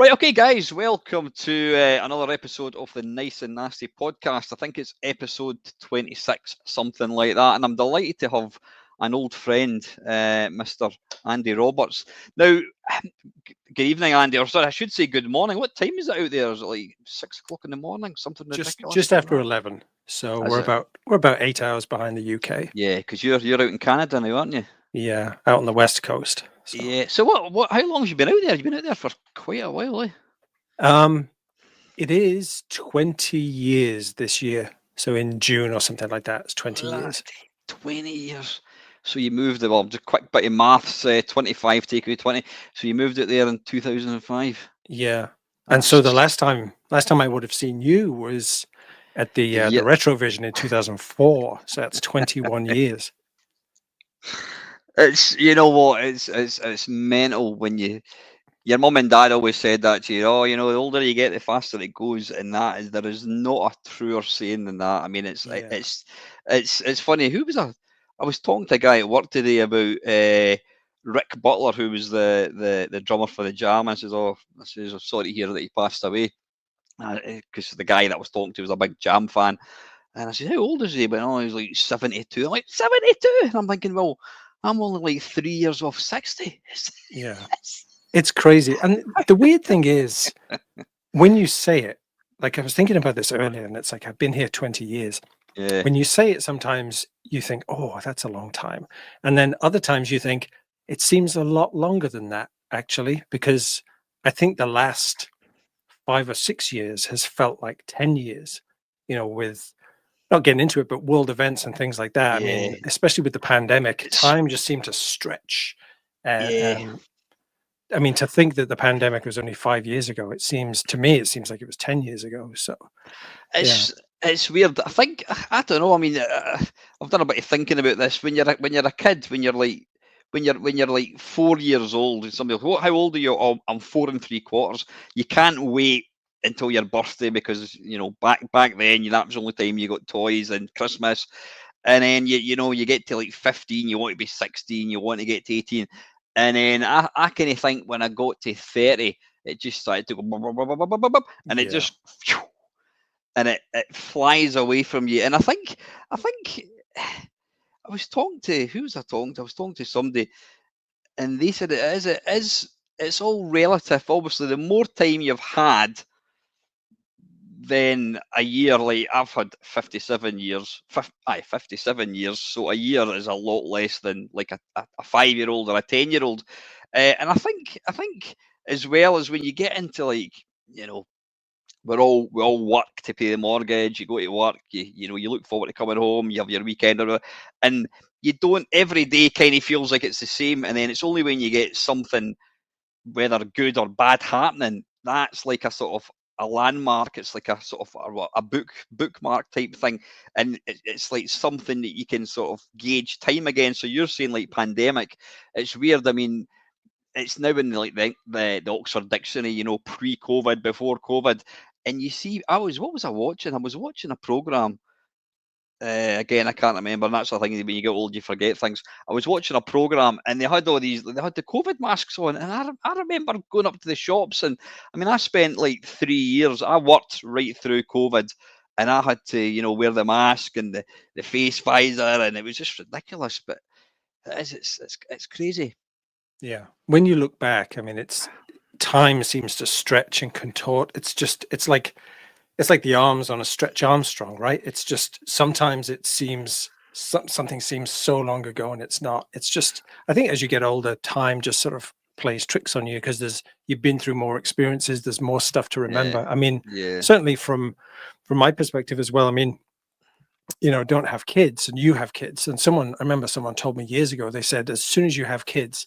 Right, okay, guys, welcome to another episode of the Nice and Nasty podcast. I think it's episode 26, something like that, and I'm delighted to have an old friend, Mr. Andy Roberts. Now, good evening, Andy, or sorry, I should say good morning. What time is it out there? Is it like 6 o'clock in the morning? Something ridiculous Just like after that? 11. So Is we're it? about 8 hours behind the UK. Yeah, because you're out in Canada now, aren't you? Yeah, out on the west coast. So Yeah. So what? How long have you been out there? You've been out there for quite a while, eh? um it is 20 years this year. So in June or something like that, it's 20 years. Bloody 20 years. So you moved, well, just quick bit of maths, 25 take away 20. So you moved it there in 2005. Yeah. And so the That's last time I would have seen you was at a the year. Retrovision in 2004. So that's 21 years. It's, you know what, it's mental when your mum and dad always said that to you. Oh, you know, the older you get, the faster it goes, and there is not a truer saying than that. I mean, Yeah. it's funny. I was talking to a guy at work today about Rick Butler, who was the drummer for the Jam. I says, I'm sorry to hear that he passed away, because the guy that I was talking to was a big Jam fan. And I said, how old is he? But oh, he's like 72. I'm like, 72? And I'm thinking, well, I'm only like 3 years off 60. Yeah. It's crazy. And the weird thing is, when you say it, like I was thinking about this earlier, and it's like I've been here 20 years. Yeah. When you say it, sometimes you think, oh, that's a long time. And then other times you think it seems a lot longer than that, actually, because I think the last 5 or 6 years has felt like 10 years, with not getting into it, but world events and things like that. I Yeah. mean, especially with the pandemic, It's, time just seemed to stretch. yeah. I mean, to think that the pandemic was only 5 years ago, it seems like it was 10 years ago. So, yeah. It's weird. I don't know. I mean, I've done a bit of thinking about this. When you're a kid, when you're like 4 years old, and somebody goes, how old are you? Oh, I'm 4 3/4. You can't wait until your birthday because back then that was the only time you got toys and Christmas. And then you get to like 15, you want to be 16, you want to get to 18. And then I kind of think when I got to 30, it just started to go, and it Yeah. just, and it flies away from you. And I think I was talking to, who was I talking to? I was talking to somebody, and they said it's all relative. Obviously, the more time you've had, then a year, like I've had 57 years, 57 years, so a year is a lot less than like a 5-year-old or a 10-year-old. And I think as well as when you get into like, you know, we all work to pay the mortgage. You go to work, you look forward to coming home. You have your weekend, and you don't. Every day kind of feels like it's the same, and then it's only when you get something, whether good or bad, happening, that's like a sort of a landmark. It's like a sort of a bookmark type thing, and it's like something that you can sort of gauge time again. So you're saying like pandemic. It's weird. I mean, it's now in like the Oxford Dictionary, pre-COVID, before COVID, and you see, what was I watching? I was watching a program. Again, I can't remember, and that's the thing. When you get old, you forget things. I was watching a program, and they had the COVID masks on, and I remember going up to the shops, and I mean, I spent like 3 years. I worked right through COVID, and I had to, wear the mask and the face visor, and it was just ridiculous. But it's crazy. Yeah. When you look back, I mean, it's time seems to stretch and contort. It's like the arms on a Stretch Armstrong, right? It's just sometimes it seems something seems so long ago and it's not. It's just, I think as you get older, time just sort of plays tricks on you because you've been through more experiences. There's more stuff to Yeah, remember. I mean, yeah, certainly from my perspective as well. I mean, don't have kids and you have kids. And I remember someone told me years ago, they said, as soon as you have kids,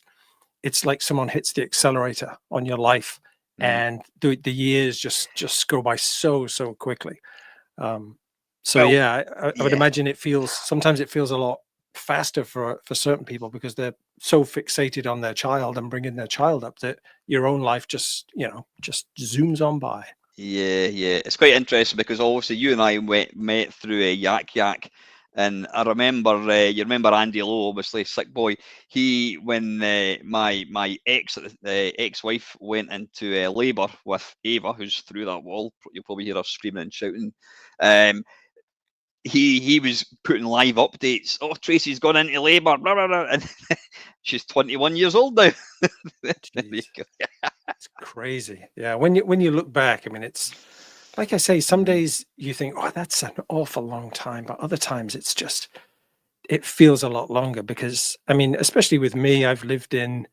it's like someone hits the accelerator on your life mm. and the years just go by so quickly. So Well, yeah, I would yeah. imagine sometimes it feels a lot faster for certain people because they're so fixated on their child and bringing their child up that your own life just zooms on by. Yeah, yeah. It's quite interesting because obviously you and I met through a Yak Yak, And I remember, you remember Andy Lowe, obviously, Sick Boy. He, when my ex-wife went into labour with Ava, who's through that wall, you'll probably hear her screaming and shouting. Um, he was putting live updates. Oh, Tracy's gone into labour, blah, blah, blah. And she's 21 years old now. There you Jeez, go. it's crazy. Yeah, when you look back, I mean, it's like I say, some days you think, oh, that's an awful long time, but other times it's just it feels a lot longer because I mean, especially with me, I've lived in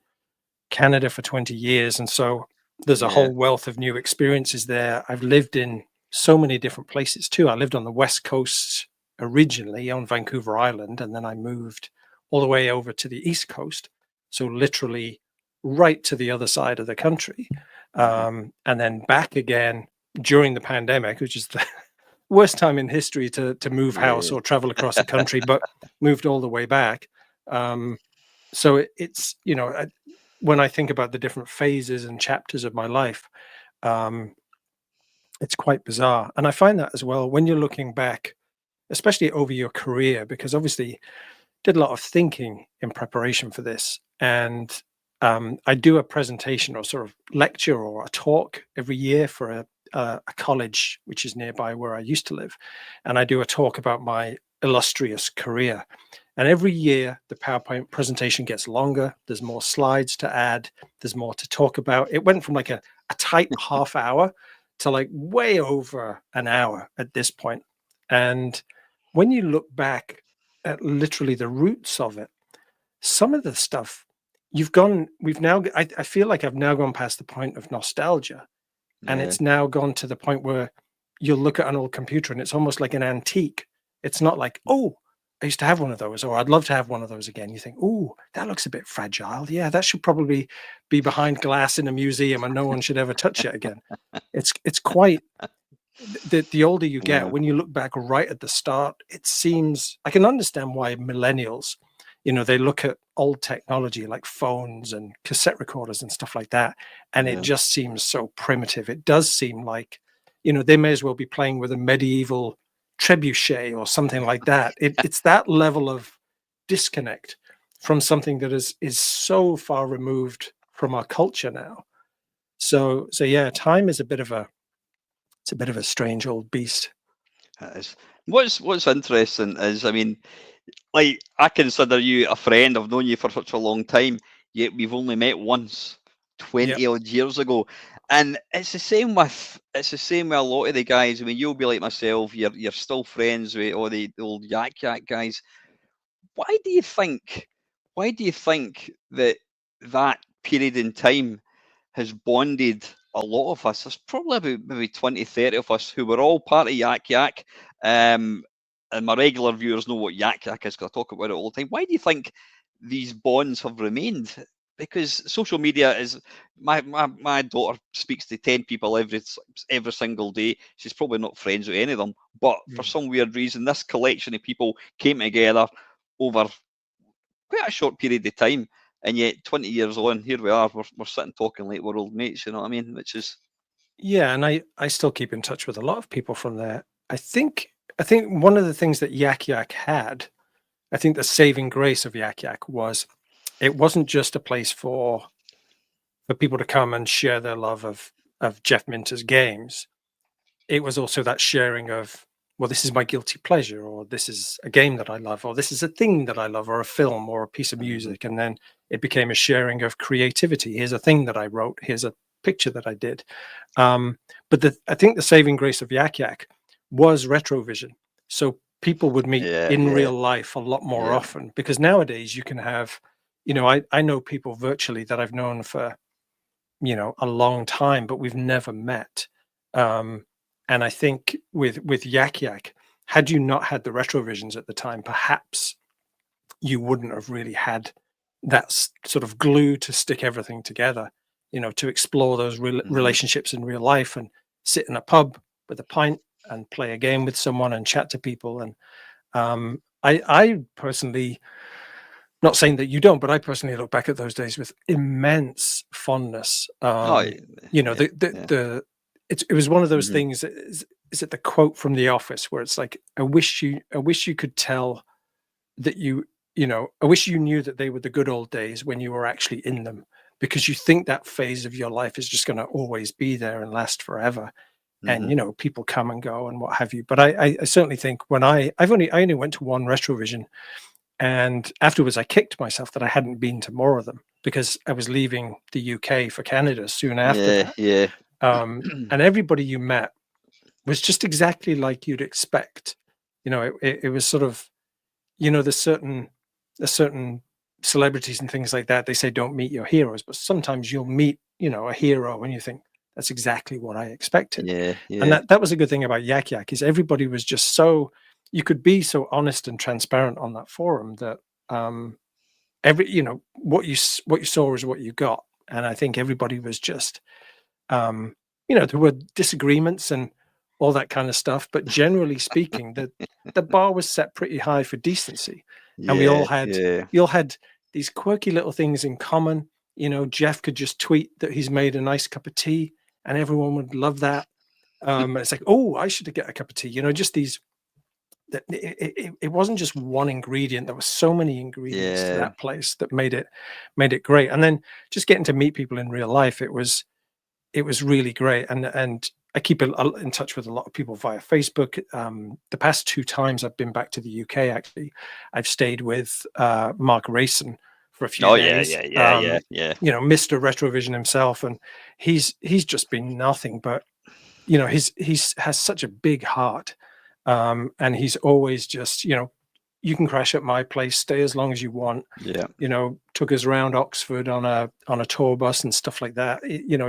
Canada for 20 years, and so there's a Yeah. whole wealth of new experiences there. I've lived in so many different places too. I lived on the West Coast originally on Vancouver Island, and then I moved all the way over to the East Coast. So literally right to the other side of the country. Mm-hmm. And then back again during the pandemic, which is the worst time in history to move house Yeah. or travel across the country, but moved all the way back. Um, so it's, you know, when I think about the different phases and chapters of my life, um, it's quite bizarre. And I find that as well when you're looking back, especially over your career, because obviously did a lot of thinking in preparation for this. And I do a presentation or sort of lecture or a talk every year for a college which is nearby where I used to live. And I do a talk about my illustrious career. And every year, the PowerPoint presentation gets longer. There's more slides to add. There's more to talk about. It went from like a tight half hour to like way over an hour at this point. And when you look back at literally the roots of it, some of the stuff I feel like I've now gone past the point of nostalgia. And Yeah. it's now gone to the point where you'll look at an old computer and it's almost like an antique. It's not like, oh, I used to have one of those, or I'd love to have one of those again. You think, oh, that looks a bit fragile. Yeah, that should probably be behind glass in a museum and no one should ever touch it again. It's quite the older you get, Yeah. when you look back right at the start, it seems I can understand why millennials, you know, they look at old technology like phones and cassette recorders and stuff like that, and it Yeah. just seems so primitive. It does seem like, you know, they may as well be playing with a medieval trebuchet or something like that. It's that level of disconnect from something that is so far removed from our culture now. So yeah, time is it's a bit of a strange old beast. It is. What's interesting is, I mean, like, I consider you a friend. I've known you for such a long time, yet we've only met once, Yeah. 20 odd years ago. And it's the same with a lot of the guys. I mean, you'll be like myself. You're still friends with all the old Yak Yak guys. Why do you think? Why do you think that that period in time has bonded a lot of us? There's probably about maybe 20, 30 of us who were all part of Yak Yak. Um, and my regular viewers know what Yak Yak is because I talk about it all the time. Why do you think these bonds have remained? Because social media is my daughter speaks to 10 people every single day. She's probably not friends with any of them, but for Mm. some weird reason, this collection of people came together over quite a short period of time. And yet, 20 years on, here we are. We're sitting talking like we're old mates. You know what I mean? Which is Yeah, and I still keep in touch with a lot of people from there. I think one of the things that Yak Yak had, I think the saving grace of Yak Yak was it wasn't just a place for people to come and share their love of Jeff Minter's games. It was also that sharing of, well, this is my guilty pleasure, or this is a game that I love, or this is a thing that I love, or a film, or a piece of mhm, music. And then it became a sharing of creativity. Here's a thing that I wrote. Here's a picture that I did. But I think the saving grace of Yak Yak was retrovision. So people would meet yeah, in yeah, real life a lot more yeah, often because nowadays you can have, you know, I know people virtually that I've known for, you know, a long time, but we've never met. Um, and I think with Yak Yak, had you not had the retrovisions at the time, perhaps you wouldn't have really had that sort of glue to stick everything together, you know, to explore those mhm, relationships in real life and sit in a pub with a pint and play a game with someone and chat to people. And I personally, not saying that you don't, but I personally look back at those days with immense fondness. oh, yeah, You know, yeah, the the yeah, the it was one of those Mhm. things. Is it the quote from The Office where it's like, I wish you could tell that I wish you knew that they were the good old days when you were actually in them, because you think that phase of your life is just going to always be there and last forever. And Mhm. people come and go and what have you. But I certainly think when I only went to one Retrovision, and afterwards I kicked myself that I hadn't been to more of them, because I was leaving the UK for Canada soon after Yeah, that. yeah. And everybody you met was just exactly like you'd expect. It was sort of, there's certain celebrities and things like that. They say don't meet your heroes, but sometimes you'll meet, a hero and you think that's exactly what I expected. Yeah, And yeah. that was a good thing about Yak Yak, is everybody was just so, you could be so honest and transparent on that forum that every what you saw is what you got. And I think everybody was just there were disagreements and all that kind of stuff, but generally speaking, the bar was set pretty high for decency, and Yeah, yeah. we all had these quirky little things in common. Jeff could just tweet that he's made a nice cup of tea, and everyone would love that. And it's like, oh, I should get a cup of tea. Just these. That it wasn't just one ingredient. There were so many ingredients to Yeah. that place that made it great. And then just getting to meet people in real life, it was really great. And I keep in touch with a lot of people via Facebook. The past two times I've been back to the UK, actually, I've stayed with Mark Rayson for a few Oh, yeah, days. yeah, yeah, yeah, yeah. Mr. Retrovision himself, and he's just been nothing but, he's has such a big heart, and he's always just, you can crash at my place, stay as long as you want. Yeah. Took us around Oxford on a tour bus and stuff like that.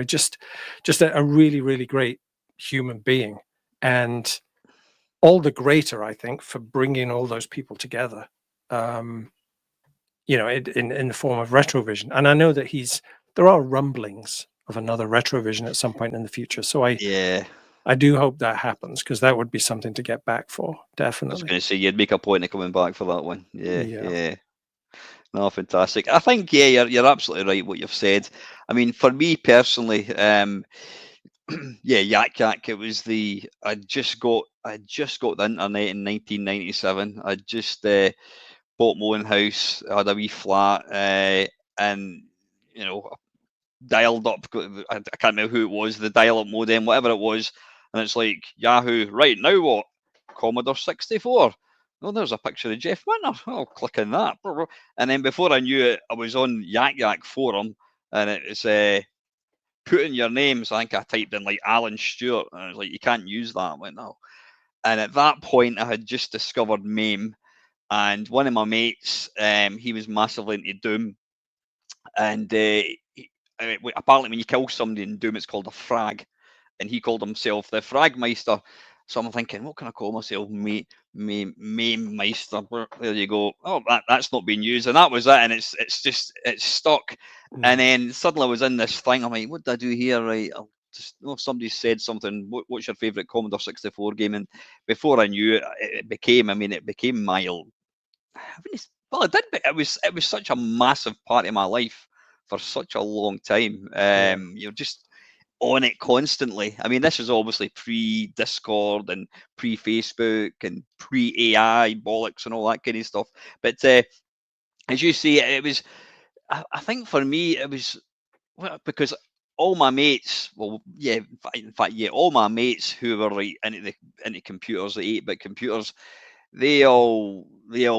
Just a really, really great human being, and all the greater, I think, for bringing all those people together. Um, in the form of Retrovision. And I know that there are rumblings of another Retrovision at some point in the future. So Yeah. I do hope that happens, because that would be something to get back for, I was definitely. going to say you'd make a point of coming back for that one. Yeah, Yeah. yeah. No, fantastic. I think yeah, you're absolutely right what you've said. I mean, for me personally, yeah, Yak Yak. It was I just got the internet in 1997. I just bought my own house, had a wee flat, and you know dialed up. I can't remember who it was, the dial-up modem, whatever it was, and it's like Yahoo. Right now, what? Commodore 64. Oh, there's a picture of Jeff Winter. I'll click on that, and then before I knew it, I was on Yak Yak forum, and it's put in your names. I think I typed in like Alan Stewart, and it's like you can't use that. I went no. And at that point, I had just discovered MAME, and one of my mates, he was massively into Doom, and apparently when you kill somebody in Doom, it's called a frag, and he called himself the Fragmeister. So I'm thinking, what can I call myself? Meme Meister. There you go. Oh, that's not being used, and that was it. And it's stuck. And Mm. then suddenly I was in this thing. I'm like, what did I do here? Right. Somebody said something. What's your favourite Commodore 64 game? And before I knew it, it became. I mean, it became my well, it did. It was such a massive part of my life for such a long time. Yeah. You're just on it constantly. I mean, this is obviously pre-Discord and pre-Facebook and pre-AI bollocks and all that kind of stuff. But as you say, it was. I think for me, it was because all my mates, well, yeah, in fact, yeah, all my mates who were like into computers, the 8-bit computers, they all they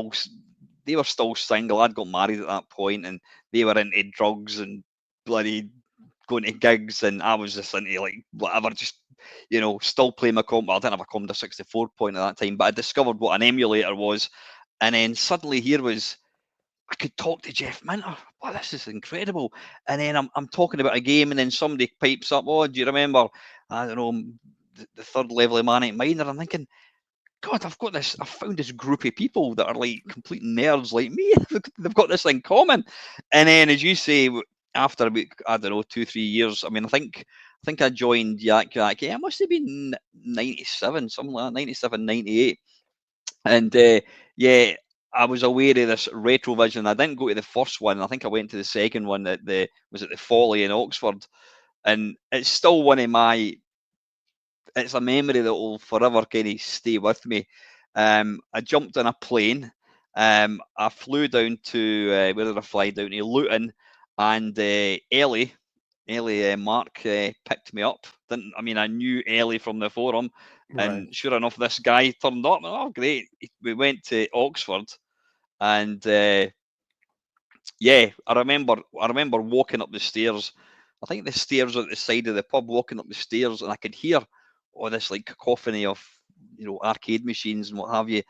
were still single. I'd got married at that point, and they were into drugs and bloody going to gigs, and I was just into like whatever, just still playing my comp. Well, I didn't have a Commodore 64 point at that time, but I discovered what an emulator was, and then suddenly here was I could talk to Jeff Minter. Wow, this is incredible. And then I'm talking about a game, and then somebody pipes up, "Oh, do you remember? I don't know, the third level of Manic Miner?" I'm thinking, God, I've found this group of people that are like complete nerds like me. They've got this in common. And then, as you say, after about, I don't know, 2, 3 years, I mean, I think I joined Yak Yak. Yeah, it must have been 97, something like that, 97, 98. And yeah, I was aware of this Retrovision. I didn't go to the first one. I think I went to the second one at the Folly in Oxford. And it's still one of my it's a memory that will forever kind of stay with me. I jumped on a plane. I flew down to where did I fly down to Luton, and Ellie Mark picked me up. I knew Ellie from the forum, Right. and sure enough, this guy turned up. Oh, great! We went to Oxford, and yeah, I remember walking up the stairs. I think the stairs were at the side of the pub, walking up the stairs, and I could hear all this like cacophony of arcade machines and what have you.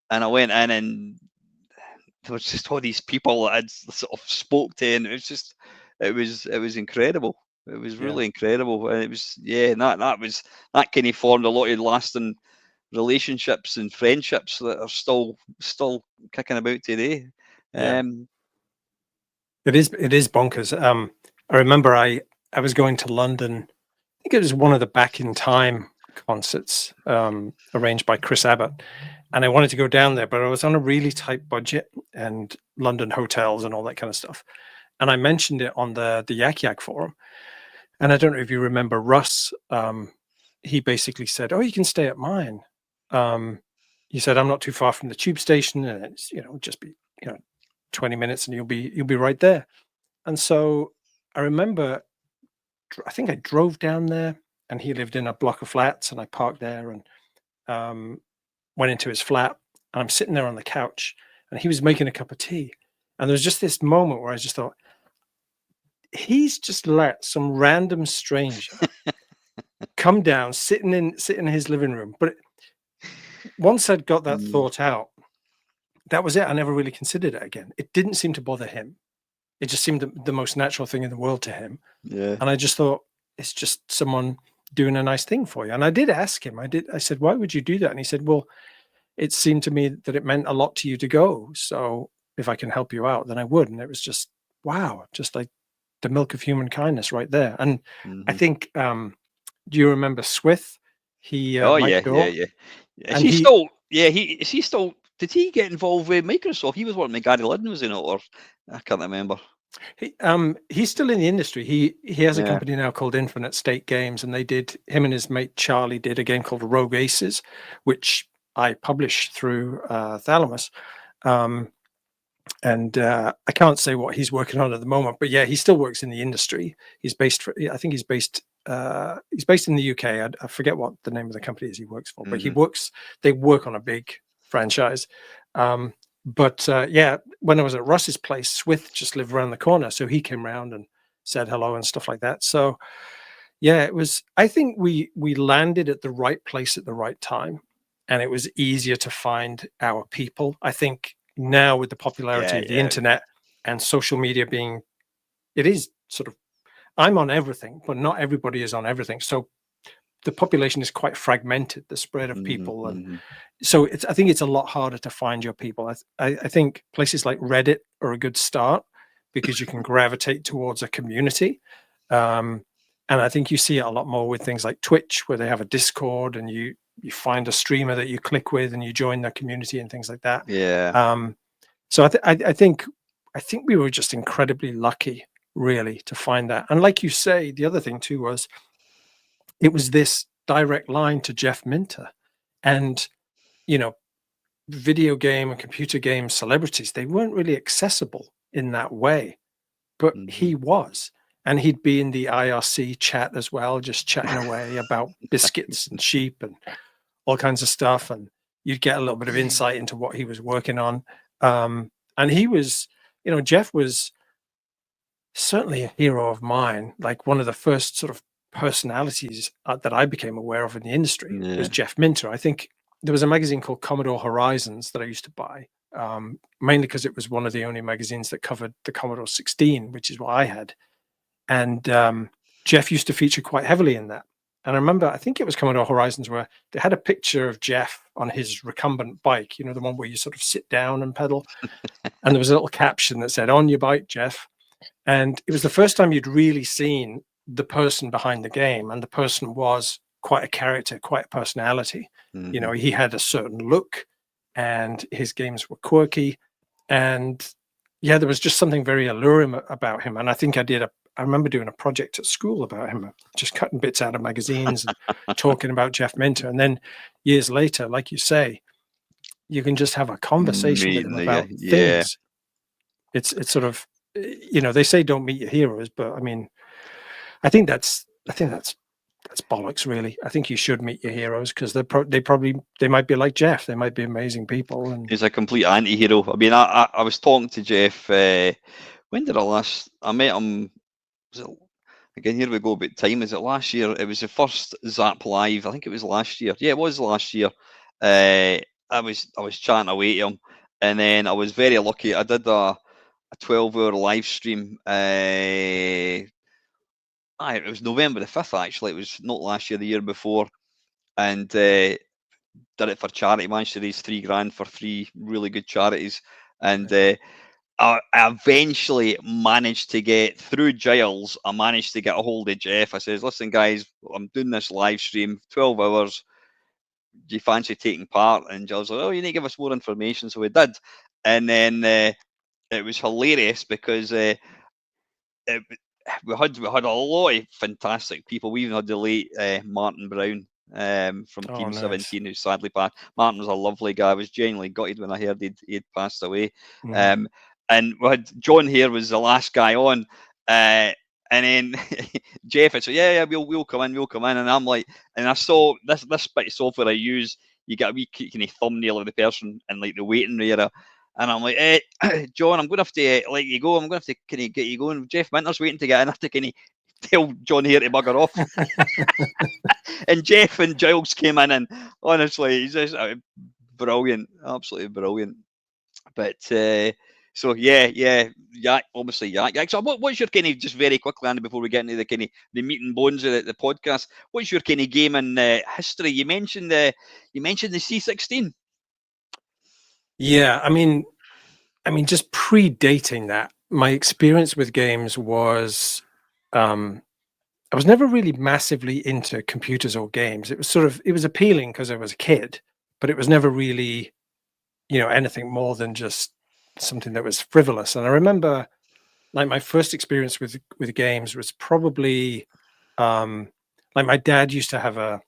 And I went in, and there was just all these people that I'd sort of spoke to, and it was incredible. It was Yeah. really incredible, and it was that kind of formed a lot of lasting relationships and friendships that are still kicking about today. Yeah. Um, It is bonkers. I remember I was going to London. I think it was one of the Back in Time concerts arranged by Chris Abbott, and I wanted to go down there, but I was on a really tight budget and London hotels and all that kind of stuff. And I mentioned it on the Yak Yak forum, and I don't know if you remember Russ. He basically said, "Oh, you can stay at mine." He said, "I'm not too far from the tube station, and it's just be 20 minutes, and you'll be right there." And so I remember, I think I drove down there, and he lived in a block of flats, and I parked there and went into his flat, and I'm sitting there on the couch, and he was making a cup of tea, and there was just this moment where I just thought, he's just let some random stranger come down, sit in his living room. But once I'd got that thought out, that was it. I never really considered it again. It didn't seem to bother him. It just seemed the most natural thing in the world to him. yeah. And I just thought, it's just someone doing a nice thing for you. And I did ask him, I said, why would you do that? And he said, well, it seemed to me that it meant a lot to you to go. So if I can help you out, then I would. And it was just, wow, just like the milk of human kindness right there. And I think, do you remember Swith? He, Oh Mike yeah, Daw, yeah. Is and he still? Yeah, is he still? Did he get involved with Microsoft? He was one of Gary Liddon was in it, or I can't remember. he's still in the industry. He has a Yeah. company now called Infinite State Games, and him and his mate Charlie did a game called Rogue Aces, which I published through Thalamus. And I can't say what he's working on at the moment, but yeah, he still works in the industry. I think he's based in the UK. I forget what the name of the company is he works for, but they work on a big franchise. But yeah, when I was at Russ's place, Swith just lived around the corner, so he came round and said hello and stuff like that. So yeah, I think we landed at the right place at the right time, and it was easier to find our people. I think now with the popularity of the internet and social media it is sort of, I'm on everything, but not everybody is on everything. So the population is quite fragmented, the spread of people, and so I think it's a lot harder to find your people. I think places like Reddit are a good start because you can gravitate towards a community. And I think you see it a lot more with things like Twitch, where they have a Discord, and you find a streamer that you click with, and you join their community and things like that. Yeah. So I think we were just incredibly lucky, really, to find that. And like you say, the other thing too was it was this direct line to Jeff Minter, and video game and computer game celebrities, they weren't really accessible in that way, but he was. And he'd be in the IRC chat as well, just chatting away about biscuits and sheep and all kinds of stuff. And you'd get a little bit of insight into what he was working on. And he was, Jeff was certainly a hero of mine. Like one of the first sort of personalities that I became aware of in the industry was Jeff Minter. I think there was a magazine called Commodore Horizons that I used to buy, mainly because it was one of the only magazines that covered the Commodore 16, which is what I had. And Jeff used to feature quite heavily in that. And I remember, I think it was Commodore Horizons, where they had a picture of Jeff on his recumbent bike, the one where you sort of sit down and pedal. And there was a little caption that said, "On your bike, Jeff." And it was the first time you'd really seen the person behind the game. And the person was quite a character, quite a personality. He had a certain look, and his games were quirky. And yeah, there was just something very alluring about him. And I think I did I remember doing a project at school about him, just cutting bits out of magazines and talking about Jeff Minter. And then years later, like you say, you can just have a conversation with him Meeting about yeah. things. It's sort of, they say don't meet your heroes, but I mean, I think that's bollocks, really. I think you should meet your heroes because they might be like Jeff. They might be amazing people. And He's a complete anti-hero. I mean, I was talking to Jeff. When did I met him? Was it, again, here we go about time. Is it last year? It was the first Zap Live. I think it was last year. Yeah, it was last year. I was chatting away to him, and then I was very lucky. I did a 12-hour live stream. It was November the 5th, actually. It was not last year, the year before. And did it for charity. Managed to raise $3,000 for 3 really good charities. And I eventually managed to get through Giles. I managed to get a hold of Jeff. I says, "Listen, guys, I'm doing this live stream, 12 hours. Do you fancy taking part?" And Giles was like, "Oh, you need to give us more information." So we did. And then it was hilarious because it, we had a lot of fantastic people. We even had the late Martin Brown from Team nice. 17, who sadly passed. Martin was a lovely guy. I was genuinely gutted when I heard he'd passed away. Mhm. And we had John here was the last guy on. And then Jeff, I said, yeah, we'll come in. And I'm like, and I saw this bit of software I use. You get a wee kind of thumbnail of the person in like the waiting area. And I'm like, John, I'm going to have to let you go. I'm going to have to kind of get you going. Jeff Minter's waiting to get in. I have to kind of tell John here to bugger off. And Jeff and Giles came in, and honestly, he's just brilliant, absolutely brilliant. But so yeah, obviously, yeah. So what's your kind of, just very quickly, Andy, before we get into the kind of the meat and bones of the podcast? What's your kind of gaming history? You mentioned the C16. Yeah, I mean, just predating that, my experience with games was, I was never really massively into computers or games. It was appealing because I was a kid, but it was never really, anything more than just something that was frivolous. And I remember, like, my first experience with games was probably, like, my dad used to have an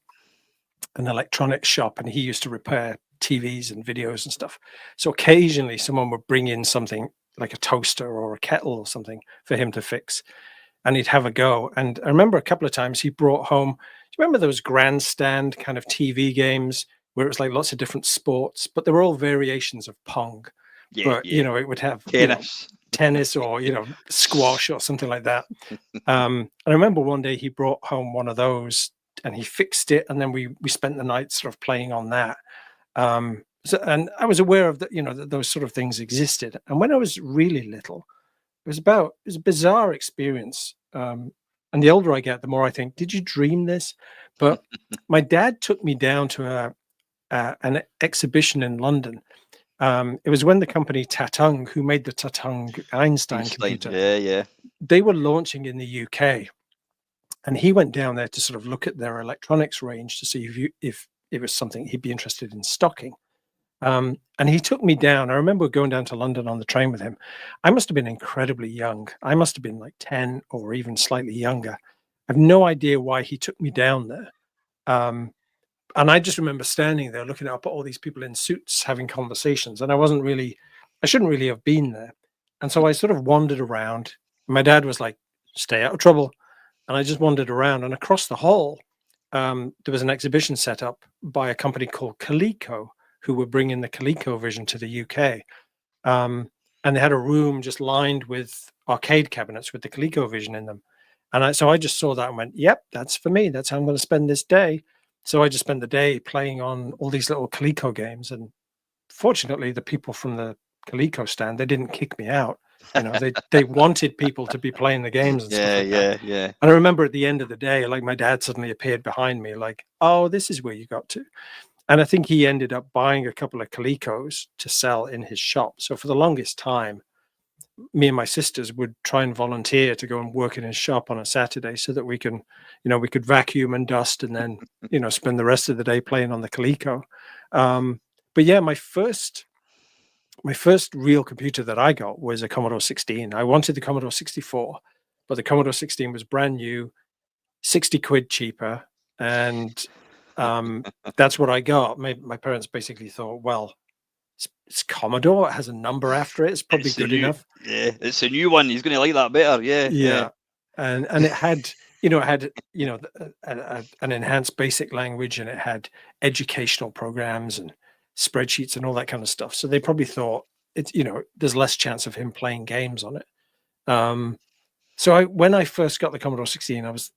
electronics shop, and he used to repair TVs and videos and stuff. So occasionally someone would bring in something like a toaster or a kettle or something for him to fix, and he'd have a go. And I remember a couple of times he brought home, do you remember those grandstand kind of TV games where it was like lots of different sports, but they were all variations of Pong. Yeah, But, yeah. it would have, Tennis. tennis or, squash or something like that. And I remember one day he brought home one of those and he fixed it. And then we spent the night sort of playing on that. And I was aware of that, that those sort of things existed. And when I was really little, it was a bizarre experience. And the older I get, the more I think, did you dream this? But my dad took me down to an exhibition in London. It was when the company Tatung, who made the Tatung Einstein computer, Yeah. they were launching in the UK. And he went down there to sort of look at their electronics range to see if it was something he'd be interested in stocking. And he took me down. I remember going down to London on the train with him. I must have been incredibly young. I must have been like 10 or even slightly younger. I have no idea why he took me down there. And I just remember standing there looking up at all these people in suits having conversations. And I shouldn't really have been there. And so I sort of wandered around. My dad was like, stay out of trouble. And I just wandered around. And across the hall, there was an exhibition set up by a company called Coleco, who were bringing the ColecoVision to the UK. And they had a room just lined with arcade cabinets with the ColecoVision in them. And so I just saw that and went, yep, that's for me. That's how I'm going to spend this day. So I just spent the day playing on all these little Coleco games. And fortunately, the people from the Coleco stand, they didn't kick me out. They wanted people to be playing the games and stuff like that. Yeah. And I remember at the end of the day, like, my dad suddenly appeared behind me, like, oh, this is where you got to. And I think he ended up buying a couple of Colecos to sell in his shop. So for the longest time, me and my sisters would try and volunteer to go and work in his shop on a Saturday so that we could vacuum and dust and then, spend the rest of the day playing on the Coleco. But yeah, my first real computer that I got was a Commodore 16. I wanted the Commodore 64. but the Commodore 16 was brand new, 60 quid cheaper, and that's what I got. My parents basically thought, well, it's Commodore, it has a number after it, it's probably It's a good new, enough. yeah, it's a new one. He's going to like that better. Yeah, yeah. Yeah, and it had, an enhanced basic language, and it had educational programs and spreadsheets and all that kind of stuff. So they probably thought it's, there's less chance of him playing games on it. So when I first got the Commodore 16, I was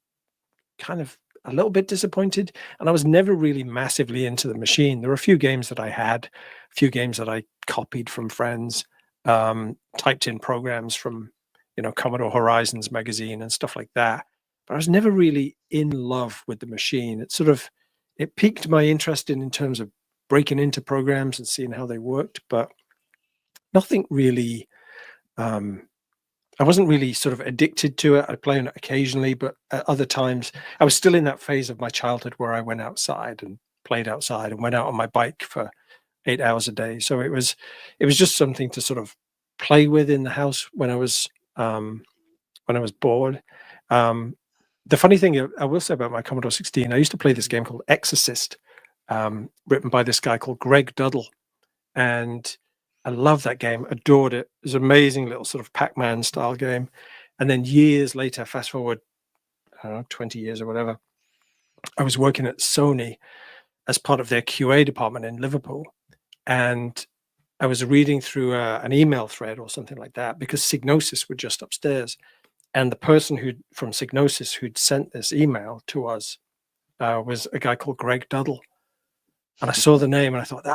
kind of a little bit disappointed, and I was never really massively into the machine. There were a few games that I had, a few games that I copied from friends, typed in programs from, Commodore Horizons magazine and stuff like that. But I was never really in love with the machine. It piqued my interest in terms of breaking into programs and seeing how they worked, but nothing really. I wasn't really sort of addicted to it. I play on it occasionally, but at other times I was still in that phase of my childhood where I went outside and played outside and went out on my bike for 8 hours a day. So it was just something to sort of play with in the house when I was bored. The funny thing I will say about my Commodore 16, I used to play this game called Exorcist, written by this guy called Greg Duddle, and I love that game, adored it. It was an amazing little sort of Pac-Man style game. And then years later, fast forward, I don't know, 20 years or whatever, I was working at Sony as part of their QA department in Liverpool. And I was reading through an email thread or something like that, because Signosis were just upstairs. And the person from Signosis who'd sent this email to us was a guy called Greg Duddle. And I saw the name and I thought,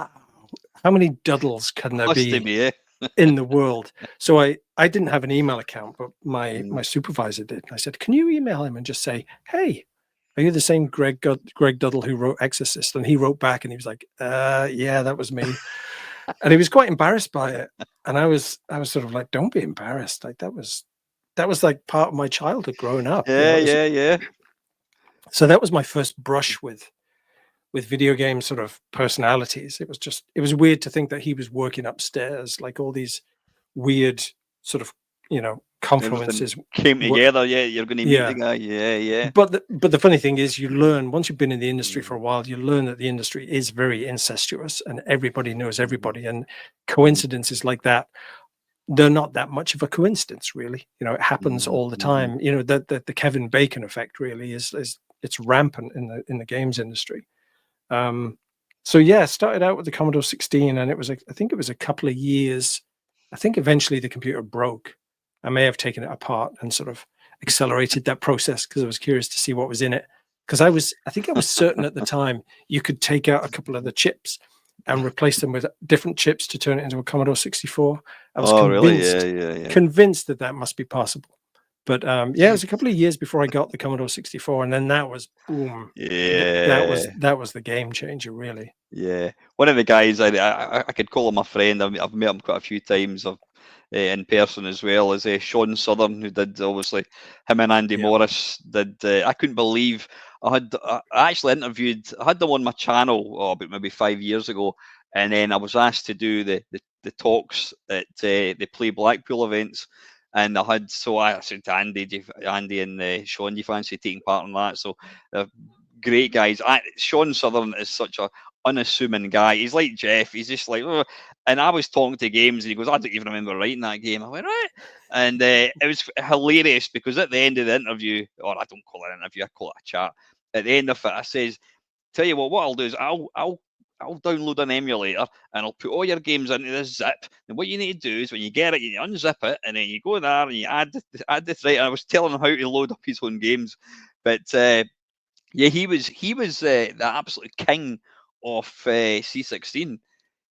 how many Duddles can there Must be be, eh? in the world? So I didn't have an email account, but my Mm. supervisor did. I said, can you email him and just say, hey, are you the same Greg Duddle who wrote Exorcist? And he wrote back and he was like, yeah, that was me. And he was quite embarrassed by it. And I was sort of like, don't be embarrassed. Like that was like part of my childhood growing up. Yeah, yeah, yeah. So that was my first brush with video game sort of personalities. It was weird to think that he was working upstairs, like all these weird sort of, Everything confluences. came together. Yeah, you're going to meet the Yeah. guy. Yeah, yeah. But the funny thing is, you learn once you've been in the industry Mm. for a while, you learn that the industry is very incestuous and everybody knows everybody. And Mm. coincidences like that, they're not that much of a coincidence, really. It happens all the Mm-hmm. time. The Kevin Bacon effect really is it's rampant in the games industry. So yeah, started out with the Commodore 16, and I think it was a couple of years. I think eventually the computer broke. I may have taken it apart and sort of accelerated that process because I was curious to see what was in it. Because I think I was certain at the time you could take out a couple of the chips and replace them with different chips to turn it into a Commodore 64. I was Oh, really? convinced Yeah, yeah, yeah. convinced that must be possible. But yeah, it was a couple of years before I got the Commodore 64, and then that was boom. Yeah. That was the game changer, really. Yeah, one of the guys I could call him a friend. I've met him quite a few times in person as well as Sean Southern, who did obviously him and Andy Yeah. Morris did. I couldn't believe I actually interviewed. I had them on my channel about maybe 5 years ago, and then I was asked to do the talks at the Play Blackpool events. And I said to Andy and Sean, do you fancy taking part in that? So great guys. Sean Southern is such a unassuming guy. He's like Jeff. He's just like, oh. And I was talking to games, and he goes, I don't even remember writing that game. I went, right. And it was hilarious because at the end of the interview, or I don't call it an interview, I call it a chat. At the end of it, I says, tell you what I'll do is I'll download an emulator and I'll put all your games into this zip. And what you need to do is when you get it, you unzip it and then you go there and you add the thread. And I was telling him how to load up his own games, but yeah, he was the absolute king of C16.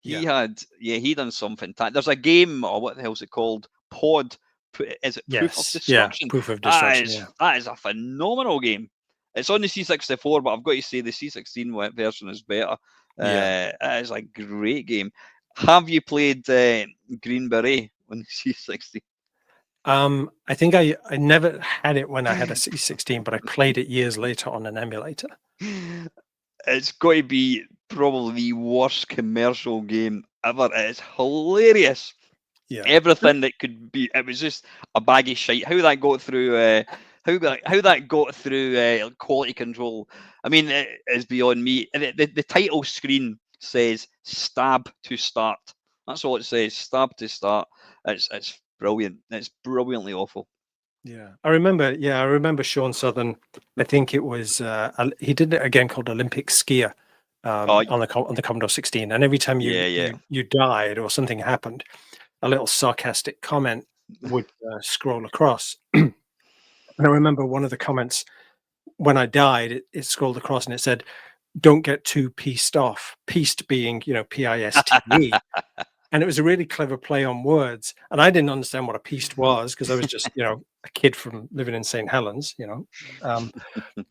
He done some fantastic. There's a game, or what the hell's it called? Pod. Is it Proof of Destruction? Proof of Destruction. That is a phenomenal game. It's on the C64, but I've got to say the C16 version is better. That is a great game. Have you played Green Beret on the C16? I think I never had it when I had a C16, but I played it years later on an emulator. It's got to be probably the worst commercial game ever. It's hilarious. Yeah. Everything that could be, it was just a bag of shite. How that got through, how that got through quality control. I mean, it is beyond me. And the title screen says "Stab to Start." That's all it says. Stab to start. It's brilliant. It's brilliantly awful. Yeah, I remember. Yeah, I remember Sean Southern. I think it was he did a game called Olympic Skier Oh on the Commodore 16, and every time yeah, you yeah. you died or something happened, a little sarcastic comment would scroll across. And I remember one of the comments when I died, it scrolled across and it said, "Don't get too pieced off." Pieced being, Piste. And it was a really clever play on words. And I didn't understand what a pieced was because I was just, a kid from living in St. Helens, Um,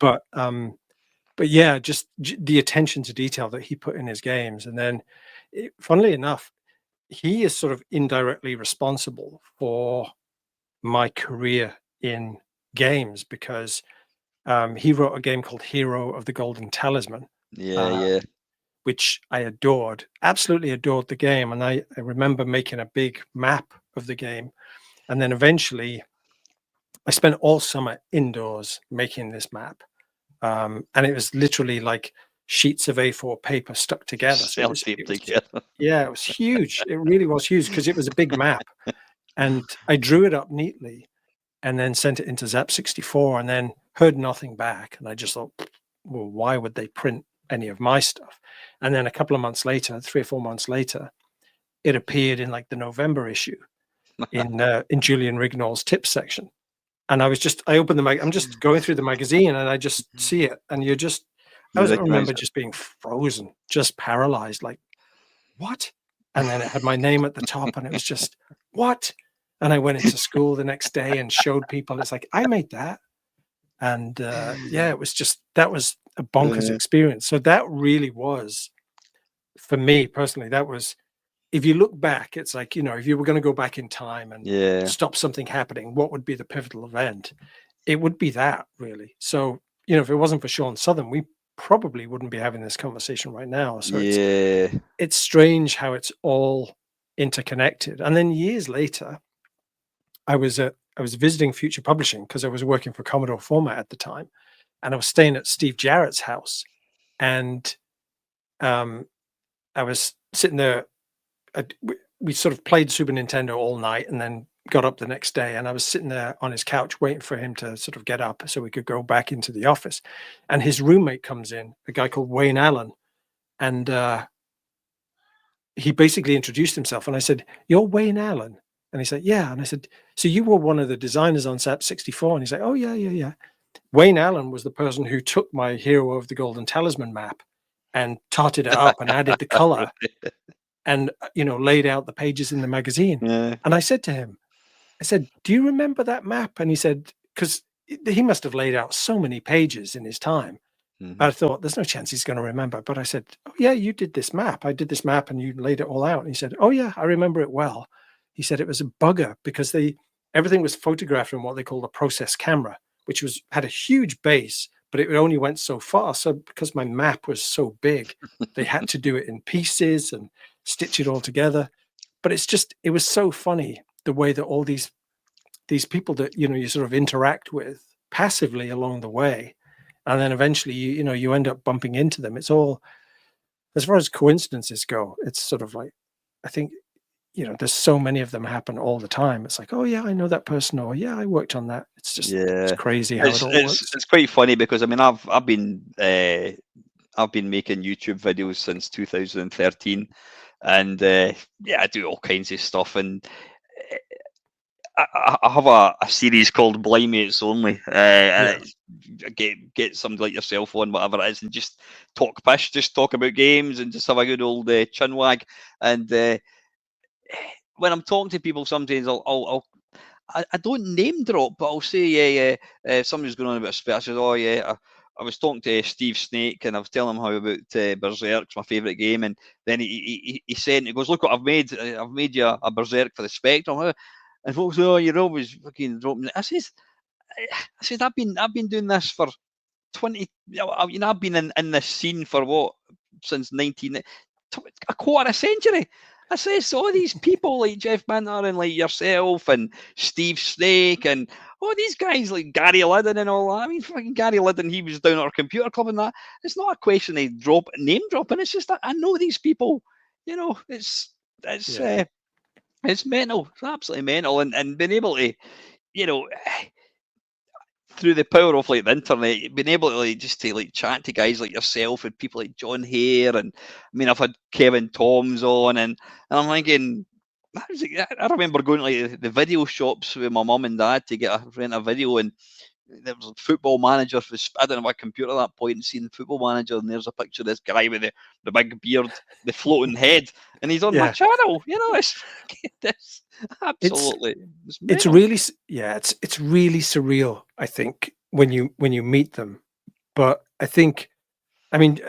but but yeah, just the attention to detail that he put in his games. And then, funnily enough, he is sort of indirectly responsible for my career in games because he wrote a game called Hero of the Golden Talisman, Yeah, uh, yeah. which I adored, absolutely adored the game. And I remember making a big map of the game. And then eventually I spent all summer indoors making this map. And it was literally like sheets of A4 paper stuck together. So Self-tape together. yeah, it was huge. It really was huge because it was a big map. And I drew it up neatly and then sent it into Zap64 and then heard nothing back. And I just thought, well, why would they print any of my stuff? And then a couple of months later, 3 or 4 months later, it appeared in like the November issue in Julian Rignall's tips section. And I opened I'm just going through the magazine and I just see it. And You I recognise remember it. just being frozen, just paralyzed, like, what? And then it had my name at the top and it was just, what? And I went into school the next day and showed people, it's like, I made that. And yeah, it was just, that was a bonkers Uh, experience. So that really was, for me personally, that was, if you look back, it's like, if you were going to go back in time and yeah, stop something happening, what would be the pivotal event? It would be that, really. So, if it wasn't for Sean Southern, we probably wouldn't be having this conversation right now. So yeah. it's strange how it's all interconnected. And then years later, I was visiting Future Publishing because I was working for Commodore Format at the time, and I was staying at Steve Jarrett's house, and um, I was sitting there. We sort of played Super Nintendo all night, and then got up the next day. And I was sitting there on his couch waiting for him to sort of get up so we could go back into the office. And his roommate comes in, a guy called Wayne Allen, and he basically introduced himself. And I said, "You're Wayne Allen?" And he said, "Yeah." And I said, "So you were one of the designers on SAP 64?" And he's like, "Oh, yeah, yeah, yeah." Wayne Allen was the person who took my Hero of the Golden Talisman map and totted it up and added the color and, laid out the pages in the magazine. Yeah. And I said to him, I said, "Do you remember that map?" And he said, because he must have laid out so many pages in his time. Mhm. I thought, there's no chance he's going to remember. But I said, "Oh, yeah, you did this map. I did this map and you laid it all out." And he said, "Oh, yeah, I remember it well." He said it was a bugger because everything was photographed in what they call a process camera, which had a huge base, but it only went so far. So because my map was so big, they had to do it in pieces and stitch it all together. But it was so funny the way that all these people that you sort of interact with passively along the way, and then eventually you end up bumping into them. It's all, as far as coincidences go, it's sort of like, I think, there's so many of them happen all the time. It's like, oh yeah, I know that person, or yeah, I worked on that. It's Yeah. crazy how it It's all it's works. it's quite funny because I mean I've been making YouTube videos since 2013, and yeah, I do all kinds of stuff, and eh, I have a series called Blind Mates Only. Yeah. Get somebody like yourself on, whatever it is, and just talk pish, just talk about games, and just have a good old chin wag. And when I'm talking to people, sometimes I don't name drop, but I'll say, yeah, yeah. Somebody's going on about Spare. I said, oh yeah, I was talking to Steve Snake, and I was telling him how about Berserk's my favourite game, and then he said, he goes, look what I've made. I've made you a Berserk for the Spectrum. And folks say, oh, you're always fucking dropping it. I said, I've been doing this for 20. I've been in this scene for what, since 19, a quarter of a century. I says all these people like Jeff Minter and like yourself and Steve Snake and all these guys like Gary Liddon and all that. I mean, fucking Gary Liddon, he was down at our computer club and that. It's not a question of name dropping. It's just that I know these people. You know, it's Yeah. it's mental. It's absolutely mental, and being able to, you know, through the power of like the internet, being able to like just to like chat to guys like yourself and people like John Hare, and I mean I've had Kevin Toms on, and I'm thinking. I remember going to like the video shops with my mum and dad to get rent a video, and there was a football manager. I didn't have a computer at that point, and seeing the football manager, and there's a picture of this guy with the big beard, the floating head, and he's on my Yeah. channel. You know, it's It's absolutely it's it's mental. really yeah, it's really surreal, I think, when you meet them. But I think, I mean,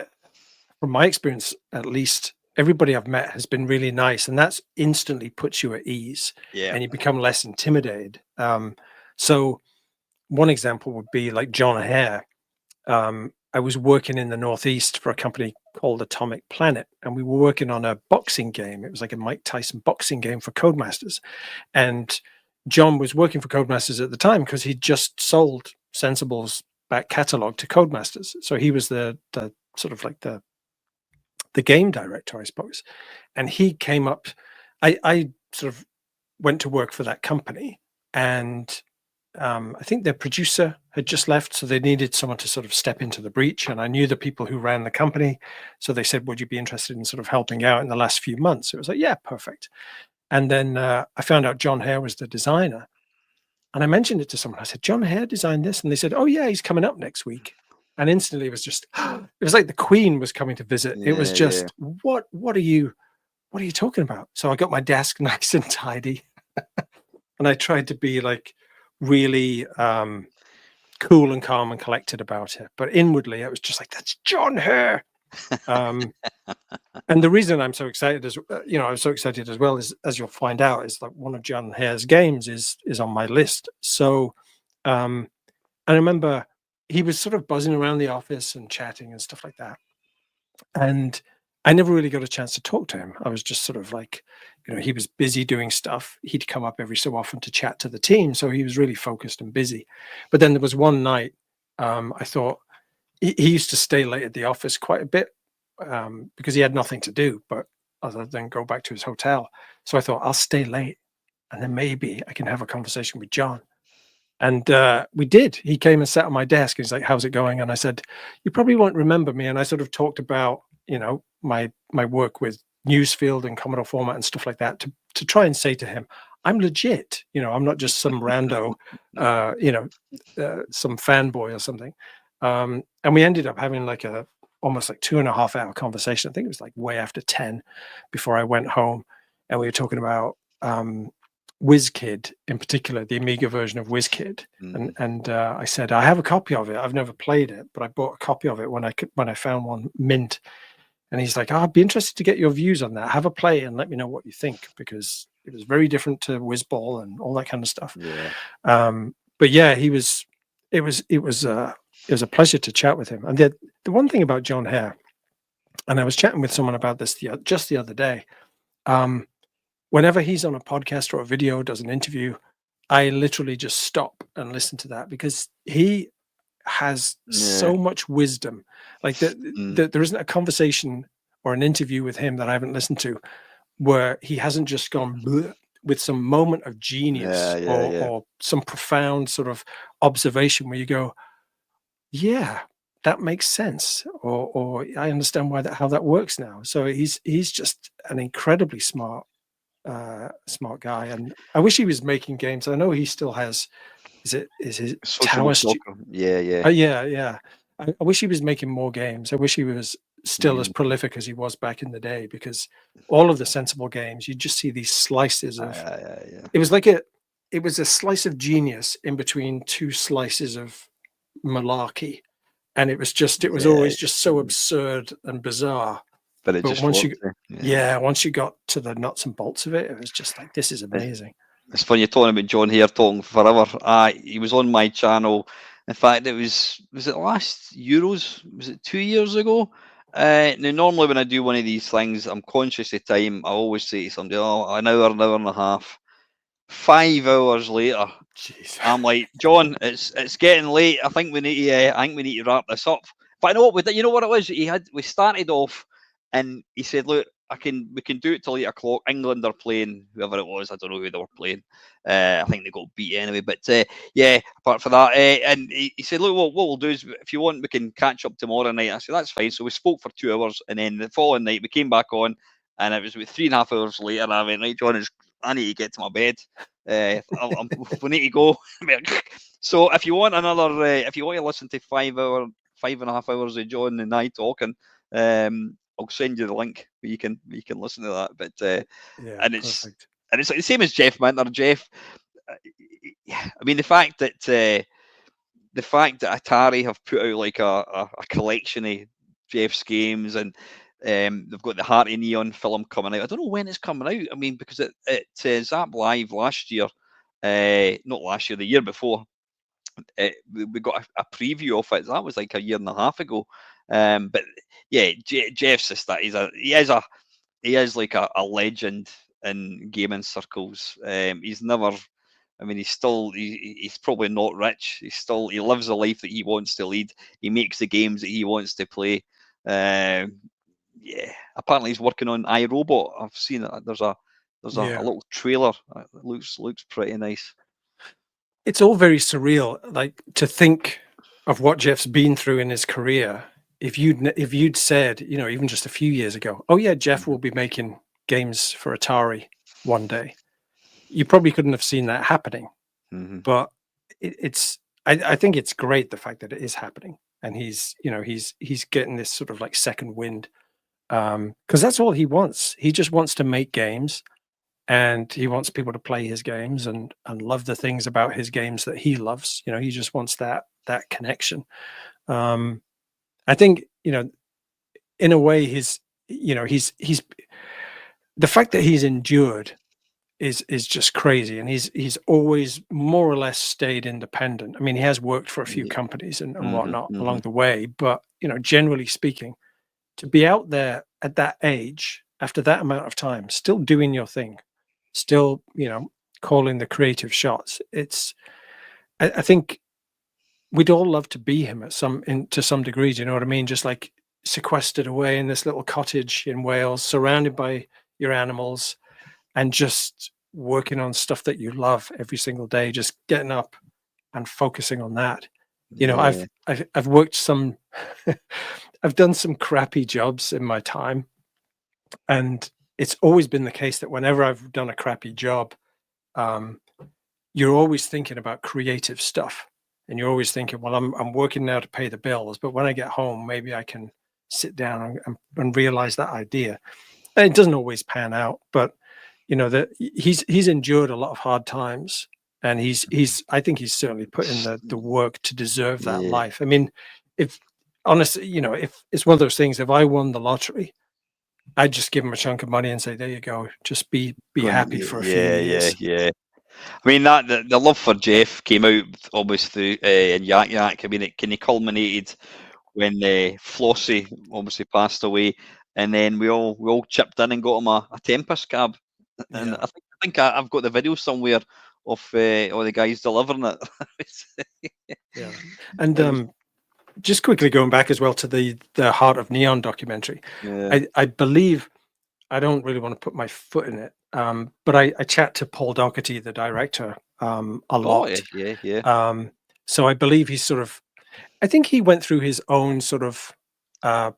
from my experience at least, everybody I've met has been really nice, and that's instantly puts you at ease, Yeah. and you become less intimidated. So one example would be like John Hare. I was working in the Northeast for a company called Atomic Planet, and we were working on a boxing game. It was like a Mike Tyson boxing game for Codemasters. And John was working for Codemasters at the time because he'd just sold Sensible's back catalog to Codemasters. So he was the sort of like the game director, I suppose. And he came up. I sort of went to work for that company, and I think their producer had just left, so they needed someone to sort of step into the breach. And I knew the people who ran the company, so they said, "Would you be interested in sort of helping out in the last few months?" It was like, "Yeah, perfect." And then I found out John Hare was the designer, and I mentioned it to someone. I said, "John Hare designed this," and they said, "Oh yeah, he's coming up next week." And instantly, it was just, it was like the Queen was coming to visit. It was Yeah, yeah. just, what are you talking about? So I got my desk nice and tidy, and I tried to be like really cool and calm and collected about it. But inwardly, I was just like, "That's John Hare." Um, and the reason I'm so excited is, I'm so excited as well, is, as you'll find out, is like one of John Hare's games is on my list. So, and I remember he was sort of buzzing around the office and chatting and stuff like that. And I never really got a chance to talk to him. I was just sort of like, he was busy doing stuff. He'd come up every so often to chat to the team, so he was really focused and busy. But then there was one night, I thought he used to stay late at the office quite a bit, because he had nothing to do but other than go back to his hotel. So I thought, I'll stay late, and then maybe I can have a conversation with John. And we did. He came and sat on my desk. And he's like, "How's it going?" And I said, "You probably won't remember me." And I sort of talked about, my work with Newsfield and Commodore Format and stuff like that, to try and say to him, "I'm legit. I'm not just some rando, some fanboy or something." And we ended up having like almost like 2.5 hour conversation. I think it was like way after 10 before I went home, and we were talking about WizKid, in particular, the Amiga version of WizKid. And I said, "I have a copy of it. I've never played it, but I bought a copy of it when I found one mint." And he's like, "Oh, I'd be interested to get your views on that. Have a play and let me know what you think," because it was very different to Whizball and all that kind of stuff. Yeah. But yeah, it was a pleasure to chat with him. And the one thing about John Hare, and I was chatting with someone about this just the other day. Whenever he's on a podcast or a video, does an interview, I literally just stop and listen to that, because he has so Yeah. much wisdom. Like there isn't a conversation or an interview with him that I haven't listened to where he hasn't just gone bleh with some moment of Yeah, genius, yeah, yeah. or some profound sort of observation where you go, "Yeah, that makes sense," or "I understand how that works now." So he's just an incredibly smart guy, and I wish he was making games. I know he still has. Is his Social Tower? soccer. Yeah, yeah. Yeah, yeah. I wish he was making more games. I wish he was still as Mm. prolific as he was back in the day, because all of the Sensible games, you just see these slices of. Yeah. It was it was a slice of genius in between two slices of malarkey, and it was Yeah. always just so absurd and bizarre. But it But just worked. Yeah. yeah, once you got to the nuts and bolts of it, it was just like, this is It's, amazing. it's funny you're talking about John Hare talking forever. He was on my channel. In fact, was it last Euros? Was it 2 years ago? Now, normally when I do one of these things, I'm conscious of time. I always say to somebody, "Oh, an hour and a half." 5 hours later, Jeez. I'm like, John, it's getting late. I think we need to wrap this up. But I know what you know what it was. We started off, and he said, look, we can do it till 8 o'clock. England are playing whoever it was. I don't know who they were playing. I think they got beat anyway. But yeah, apart from that, and he said, look, what we'll do is if you want, we can catch up tomorrow night. I said that's fine. So we spoke for 2 hours, and then the following night we came back on, and it was about 3.5 hours later. And I went, right, John, I need to get to my bed. We need to go. So if you want if you want to listen to 5.5 hours of John and I talking, I'll send you the link where you can listen to that. But Yeah, and perfect. it's like the same as Jeff Minter. Jeff, I mean the fact that Atari have put out like a collection of Jeff's games, and they've got the Heart of Neon film coming out. I don't know when it's coming out. I mean, because it Zap Live last year, not last year, the year before, we got a preview of it. That was like a year and a half ago. But yeah, Jeff's just that he is like a legend in gaming circles. He's never. I mean, he's probably not rich. He lives the life that he wants to lead. He makes the games that he wants to play. Um, yeah, apparently he's working on iRobot. I've seen it. There's a Yeah. little trailer. It looks pretty nice. It's all very surreal. Like to think of what Jeff's been through in his career. If you'd said, you know, even just a few years ago, oh yeah, Jeff will be making games for Atari one day, you probably couldn't have seen that happening. Mm-hmm. But I think it's great the fact that it is happening, and he's getting this sort of like second wind, because that's all he wants. He just wants to make games, and he wants people to play his games and love the things about his games that he loves. You know, he just wants that connection. um I think, you know, in a way, he's the fact that he's endured is just crazy, and he's always more or less stayed independent. I mean, he has worked for a few Yeah. companies and Mm-hmm. whatnot Mm-hmm. along the way, but you know, generally speaking, to be out there at that age after that amount of time still doing your thing, still, you know, calling the creative shots, I think we'd all love to be him to some degree. Do you know what I mean? Just like sequestered away in this little cottage in Wales, surrounded by your animals, and just working on stuff that you love every single day, just getting up and focusing on that. You know, Yeah. I've worked some I've done some crappy jobs in my time, and it's always been the case that whenever I've done a crappy job, um, you're always thinking about creative stuff, and you're always thinking, well, I'm working now to pay the bills, but when I get home, maybe I can sit down and realize that idea. And it doesn't always pan out, but you know that he's endured a lot of hard times, and he's I think he's certainly put in the work to deserve that Yeah. life. I mean, if honestly, you know, if it's one of those things, if I won the lottery, I'd just give him a chunk of money and say, there you go, just be Go and happy for a few yeah, yeah, years. yeah. I mean that the love for Jeff came out almost through in Yak Yak. I mean it kind of culminated when Flossie obviously passed away, and then we all chipped in and got him a Tempest cab, and Yeah, I think I've got the video somewhere of all the guys delivering it. yeah. And It was, just quickly going back as well to the Heart of Neon documentary, yeah. I believe, I don't really want to put my foot in it, but I chat to Paul Doherty, the director, a Oh yeah, lot. yeah, yeah. So I believe he's sort of, I think he went through his own sort of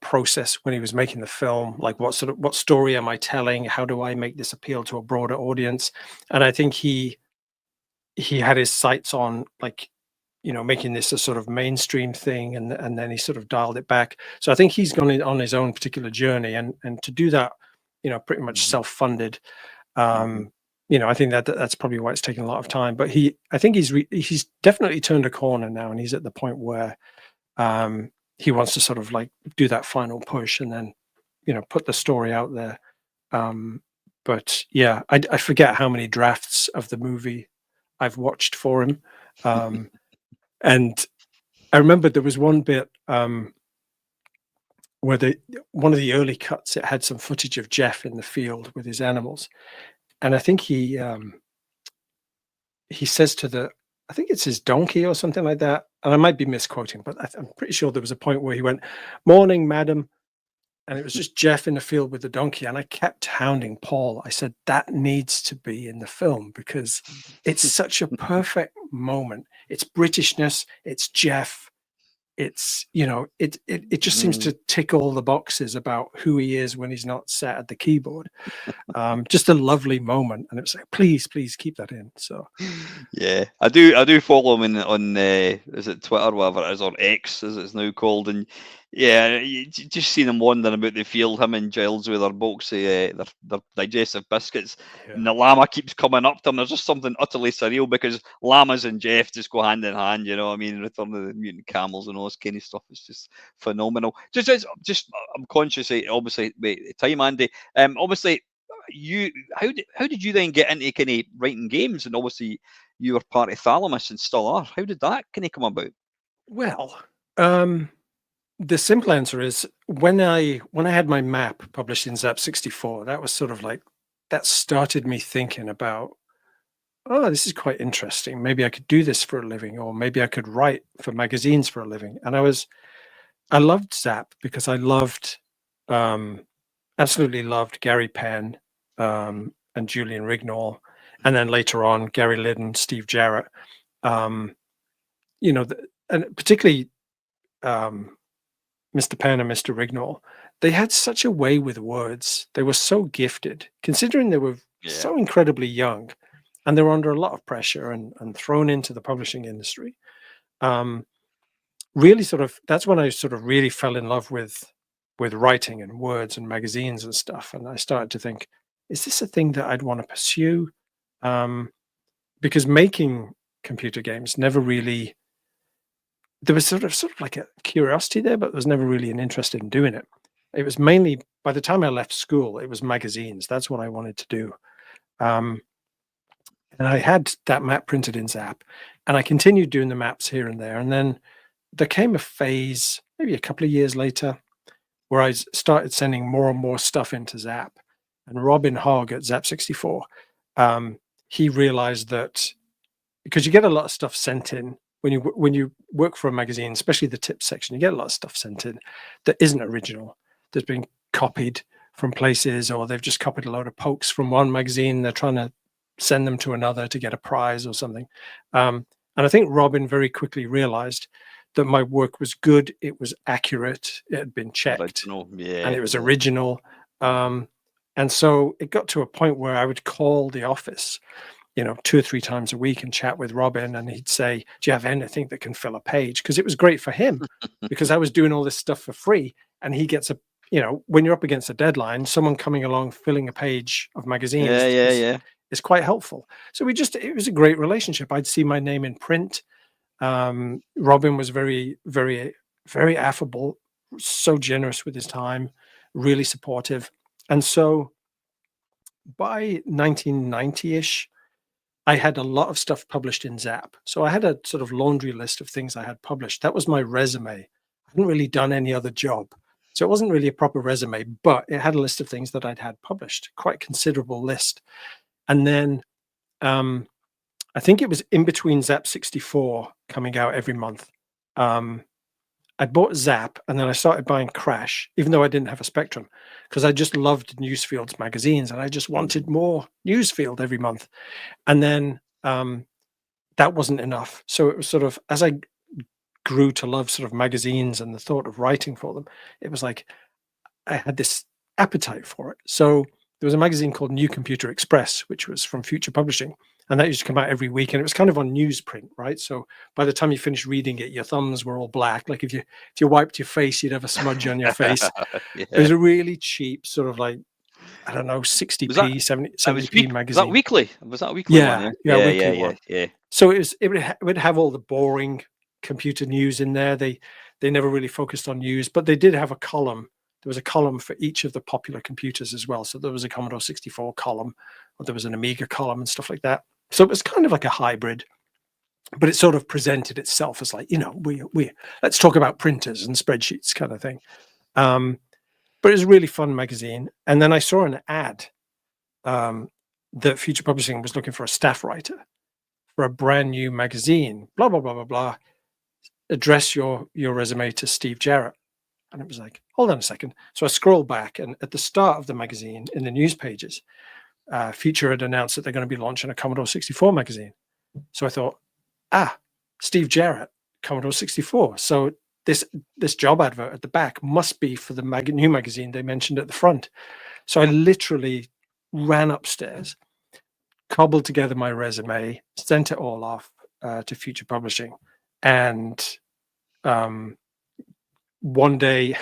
process when he was making the film, like what story am I telling? How do I make this appeal to a broader audience? And I think he had his sights on, like, you know, making this a sort of mainstream thing, and then he sort of dialed it back. So I think he's gone on his own particular journey, and to do that, you know, pretty much Mhm, self-funded. mhm. um you know, I think that's probably why it's taken a lot of time, but I think he's definitely turned a corner now, and he's at the point where um he wants to sort of like do that final push, and then, you know, put the story out there. um but yeah, I forget how many drafts of the movie I've watched for him. And I remember there was one bit, where one of the early cuts, it had some footage of Jeff in the field with his animals, and I think he says to I think it's his donkey or something like that, and I might be misquoting, but I'm pretty sure there was a point where he went, "Morning, madam," and it was just Jeff in the field with the donkey, and I kept hounding Paul. I said, "That needs to be in the film because it's such a perfect moment. It's Britishness, it's Jeff, it's, it just seems to tick all the boxes about who he is when he's not sat at the keyboard." Just a lovely moment, and it was like, please keep that in. So Yeah, I do follow him on is it Twitter, whatever it is, or X as it's now called, and yeah, just seeing him wandering about the field, him and Giles with their boxy, their digestive biscuits, yeah. and the llama keeps coming up to him. There's just something utterly surreal because llamas and Jeff just go hand in hand. You know what I mean? Return of the Mutant Camels and all this kind of stuff. It's just phenomenal. Just I'm conscious, obviously, wait, time, Andy. Obviously, how did you then get into kind of writing games? And obviously you were part of Thalamus and still are. How did that kind of come about? Well, the simple answer is when I had my map published in Zap 64, that was sort of like that started me thinking about, oh, this is quite interesting. Maybe I could do this for a living, or maybe I could write for magazines for a living. And I loved Zap because I um, absolutely loved Gary Penn, and Julian Rignall, and then later on Gary Liddon, Steve Jarrett. Um, and particularly Mr. Penn and Mr. Rignall, they had such a way with words. They were so gifted, considering they were Yeah, so incredibly young, and they were under a lot of pressure and thrown into the publishing industry. Um, Really, sort of, that's when I sort of really fell in love with writing and words and magazines and stuff. And I started to think, is this a thing that I'd want to pursue? Um, because making computer games never really, there was sort of like a curiosity there, but there was never really an interest in doing it. It was mainly by the time I left school, it was magazines. That's what I wanted to do. Um, and I had that map printed in Zap, and I continued doing the maps here and there. And then there came a phase, maybe a couple of years later, where I started sending more and more stuff into Zap. And Robin Hogg at Zap 64, he realized that because you get a lot of stuff sent in when you work for a magazine, especially the tips section, you get a lot of stuff sent in that isn't original, that's been copied from places, or they've just copied a load of pokes from one magazine. They're trying to send them to another to get a prize or something. And I think Robin very quickly realized that my work was good, it was accurate, it had been checked, original. and Yeah, it was yeah. original. And so it got to a point where I would call the office, 2 or 3 times a week and chat with Robin, and he'd say, "Do you have anything that can fill a page?" Because it was great for him, because I was doing all this stuff for free, and he gets when you're up against a deadline, someone coming along filling a page of Yeah, magazines yeah, is yeah. is quite helpful. So it was a great relationship. I'd see my name in print. Robin was very, very, very affable, so generous with his time, really supportive. And so by 1990-ish, I had a lot of stuff published in Zap. So I had a sort of laundry list of things I had published. That was my resume. I hadn't really done any other job. So it wasn't really a proper resume, but it had a list of things that I'd had published, quite a considerable list. And then um, I think it was in between Zap 64 coming out every month. Um, I bought Zap, and then I started buying Crash, even though I didn't have a Spectrum, because I just loved Newsfield's magazines and I just wanted more Newsfield every month. And then that wasn't enough. So it was sort of, as I grew to love sort of magazines and the thought of writing for them, it was like I had this appetite for it. So there was a magazine called New Computer Express, which was from Future Publishing, and that used to come out every week, and it was kind of on newsprint, right? So by the time you finished reading it, your thumbs were all black. Like if you wiped your face, you'd have a smudge on your face. It Yeah. was a really cheap sort of like, I don't know, Was that 60p, 70, it was 70p week was that magazine. weekly? Was that a weekly one? Yeah, Yeah. yeah, Yeah, yeah, weekly yeah, one. yeah. So it would have all the boring computer news in there. They never really focused on news, but they did have a column. There was a column for each of the popular computers as well. So there was a Commodore 64 column, or there was an Amiga column and stuff like that. So it was kind of like a hybrid, but it sort of presented itself as like, we let's talk about printers and spreadsheets kind of thing. But it was a really fun magazine. And then I saw an ad that Future Publishing was looking for a staff writer for a brand new magazine, blah, blah, blah, blah, blah. Address your resume to Steve Jarrett. And it was like, hold on a second. So I scroll back, and at the start of the magazine, in the news pages, Future had announced that they're going to be launching a Commodore 64 magazine. So I thought, Steve Jarrett, Commodore 64. So this job advert at the back must be for the new magazine they mentioned at the front. So I literally ran upstairs, cobbled together my resume, sent it all off to Future Publishing. And one day,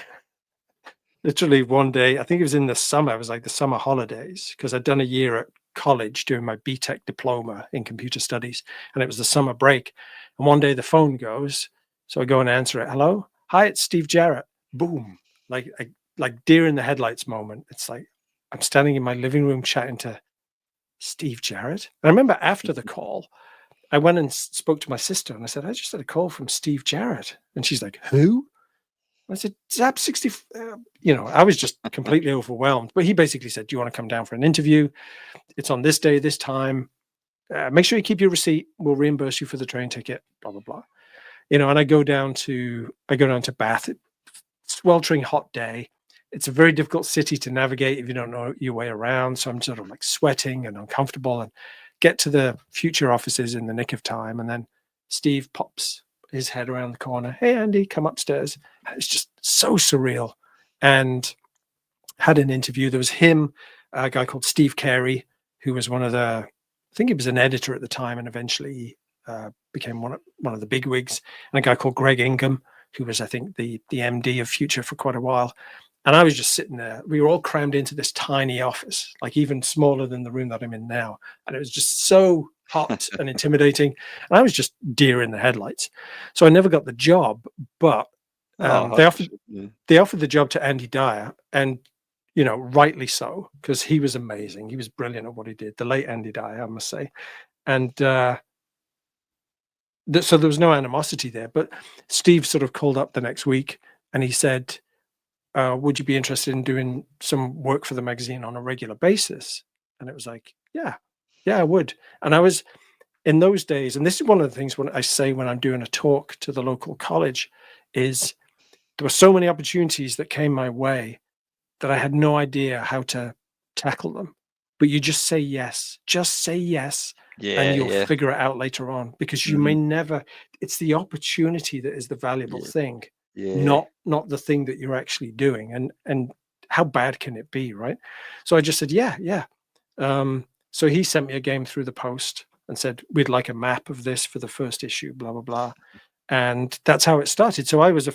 literally one day, I think it was in the summer, it was like the summer holidays, because I'd done a year at college doing my BTEC diploma in computer studies, and it was the summer break. And one day the phone goes, so I go and answer it. Hello? Hi, it's Steve Jarrett. Boom. Like deer in the headlights moment. It's like I'm standing in my living room chatting to Steve Jarrett. And I remember after the call, I went and spoke to my sister and I said, I just had a call from Steve Jarrett. And she's like, who? I said, Zap 60. I was just completely overwhelmed. But he basically said, do you want to come down for an interview? It's on this day, this time. Make sure you keep your receipt. We'll reimburse you for the train ticket, blah, blah, blah. And I go down to Bath. It's a sweltering hot day. It's a very difficult city to navigate if you don't know your way around. So I'm sort of like sweating and uncomfortable, and get to the Future offices in the nick of time. And then Steve pops his head around the corner. Hey, Andy, come upstairs. It's just so surreal. And had an interview. There was him, a guy called Steve Carey, who was I think he was an editor at the time, and eventually became one of the big wigs, and a guy called Greg Ingham, who was, I think, the MD of Future for quite a while. And I was just sitting there. We were all crammed into this tiny office, like even smaller than the room that I'm in now. And it was just so hot and intimidating. And I was just deer in the headlights. So I never got the job, but they offered the job to Andy Dyer, and rightly so, because he was amazing. He was brilliant at what he did. The late Andy Dyer, I must say. And so there was no animosity there. But Steve sort of called up the next week and he said, would you be interested in doing some work for the magazine on a regular basis? And it was like, yeah, I would. And I was, in those days, and this is one of the things when I say when I'm doing a talk to the local college, is there were so many opportunities that came my way that I had no idea how to tackle them. But you just say yes, and you'll figure it out later on, because you may never, it's the opportunity that is the valuable thing. Not the thing that you're actually doing, and how bad can it be, right? So I just said yeah. So he sent me a game through the post and said, we'd like a map of this for the first issue, blah blah blah. And that's how it started. So I was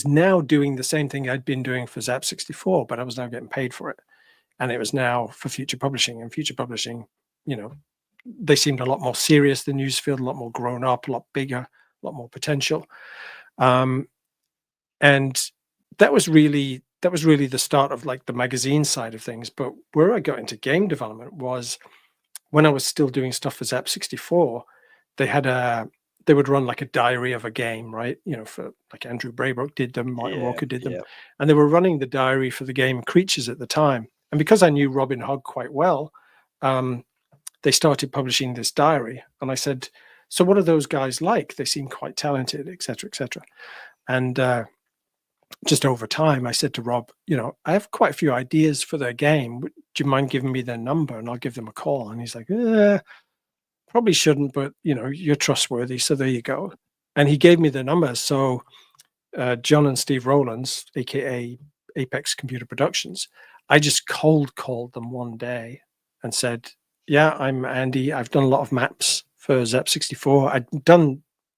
now doing the same thing I'd been doing for Zap 64, but I was now getting paid for it, and it was now for Future Publishing. And Future Publishing, they seemed a lot more serious than Newsfield, a lot more grown up, a lot bigger, a lot more potential. And that was really the start of like the magazine side of things. But where I got into game development was when I was still doing stuff for Zap 64. They would run like a diary of a game, right? For like Andrew Braybrook did them, Michael Walker did them, and they were running the diary for the game Creatures at the time. And because I knew Robin Hogg quite well, they started publishing this diary. And I said, so what are those guys like? They seem quite talented, et cetera, et cetera. And just over time, I said to Rob, I have quite a few ideas for their game. Do you mind giving me their number and I'll give them a call? And he's like, probably shouldn't, but you're trustworthy. So there you go. And he gave me the number. So John and Steve Rowlands, AKA Apex Computer Productions, I just cold called them one day and said, yeah, I'm Andy. I've done a lot of maps for Zap 64. I'd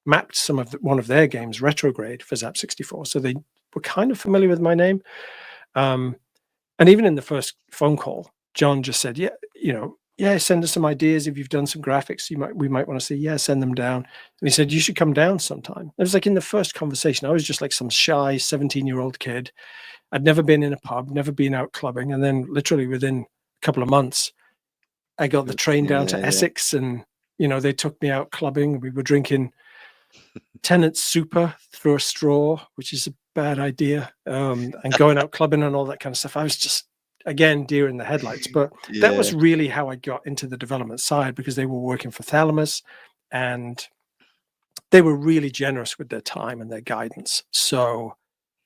mapped one of their games, Retrograde, for Zap 64. So they were kind of familiar with my name. And even in the first phone call, John just said, send us some ideas. If you've done some graphics, we might want to see, send them down. And he said, you should come down sometime. It was like in the first conversation, I was just like some shy 17-year-old kid. I'd never been in a pub, never been out clubbing. And then literally within a couple of months, I got the train down to Essex, and they took me out clubbing. We were drinking Tenant Super through a straw, which is a bad idea, and going out clubbing and all that kind of stuff. I was just, again, deer in the headlights. But that Yeah, was really how I got into the development side, because they were working for Thalamus, and they were really generous with their time and their guidance. So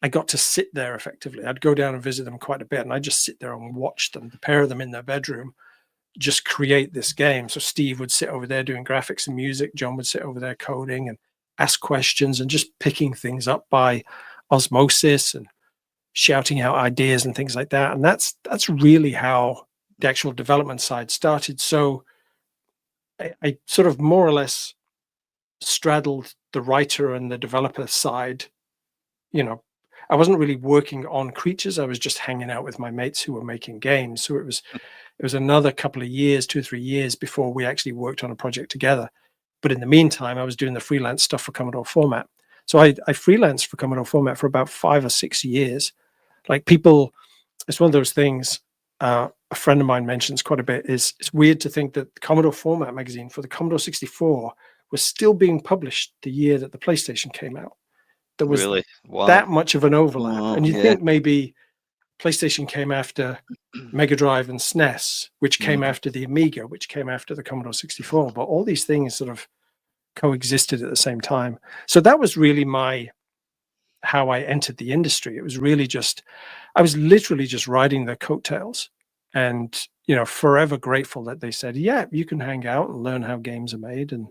I got to sit there effectively. I'd go down and visit them quite a bit, and I'd just sit there and watch them, the pair of them in their bedroom, just create this game. So Steve would sit over there doing graphics and music. John would sit over there coding and ask questions and just picking things up by osmosis and shouting out ideas and things like that. And that's really how the actual development side started. So I sort of more or less straddled the writer and the developer side. You know, I wasn't really working on creatures. I was just hanging out with my mates who were making games. So it was another couple of years, 2 or 3 years, before we actually worked on a project together. But in the meantime, I was doing the freelance stuff for Commodore Format. So I freelanced for Commodore Format for about 5 or 6 years. Like, people, it's one of those things, a friend of mine mentions quite a bit, is it's weird to think that the Commodore Format magazine for the Commodore 64 was still being published the year that the PlayStation came out. There was really. Wow. that much of an overlap. Oh, And you yeah. think maybe PlayStation came after Mega Drive and SNES, which came after the Amiga, which came after the Commodore 64. But all these things sort of coexisted at the same time. So that was really how I entered the industry. It was really just, I was literally just riding their coattails, and, forever grateful that they said, yeah, you can hang out and learn how games are made. And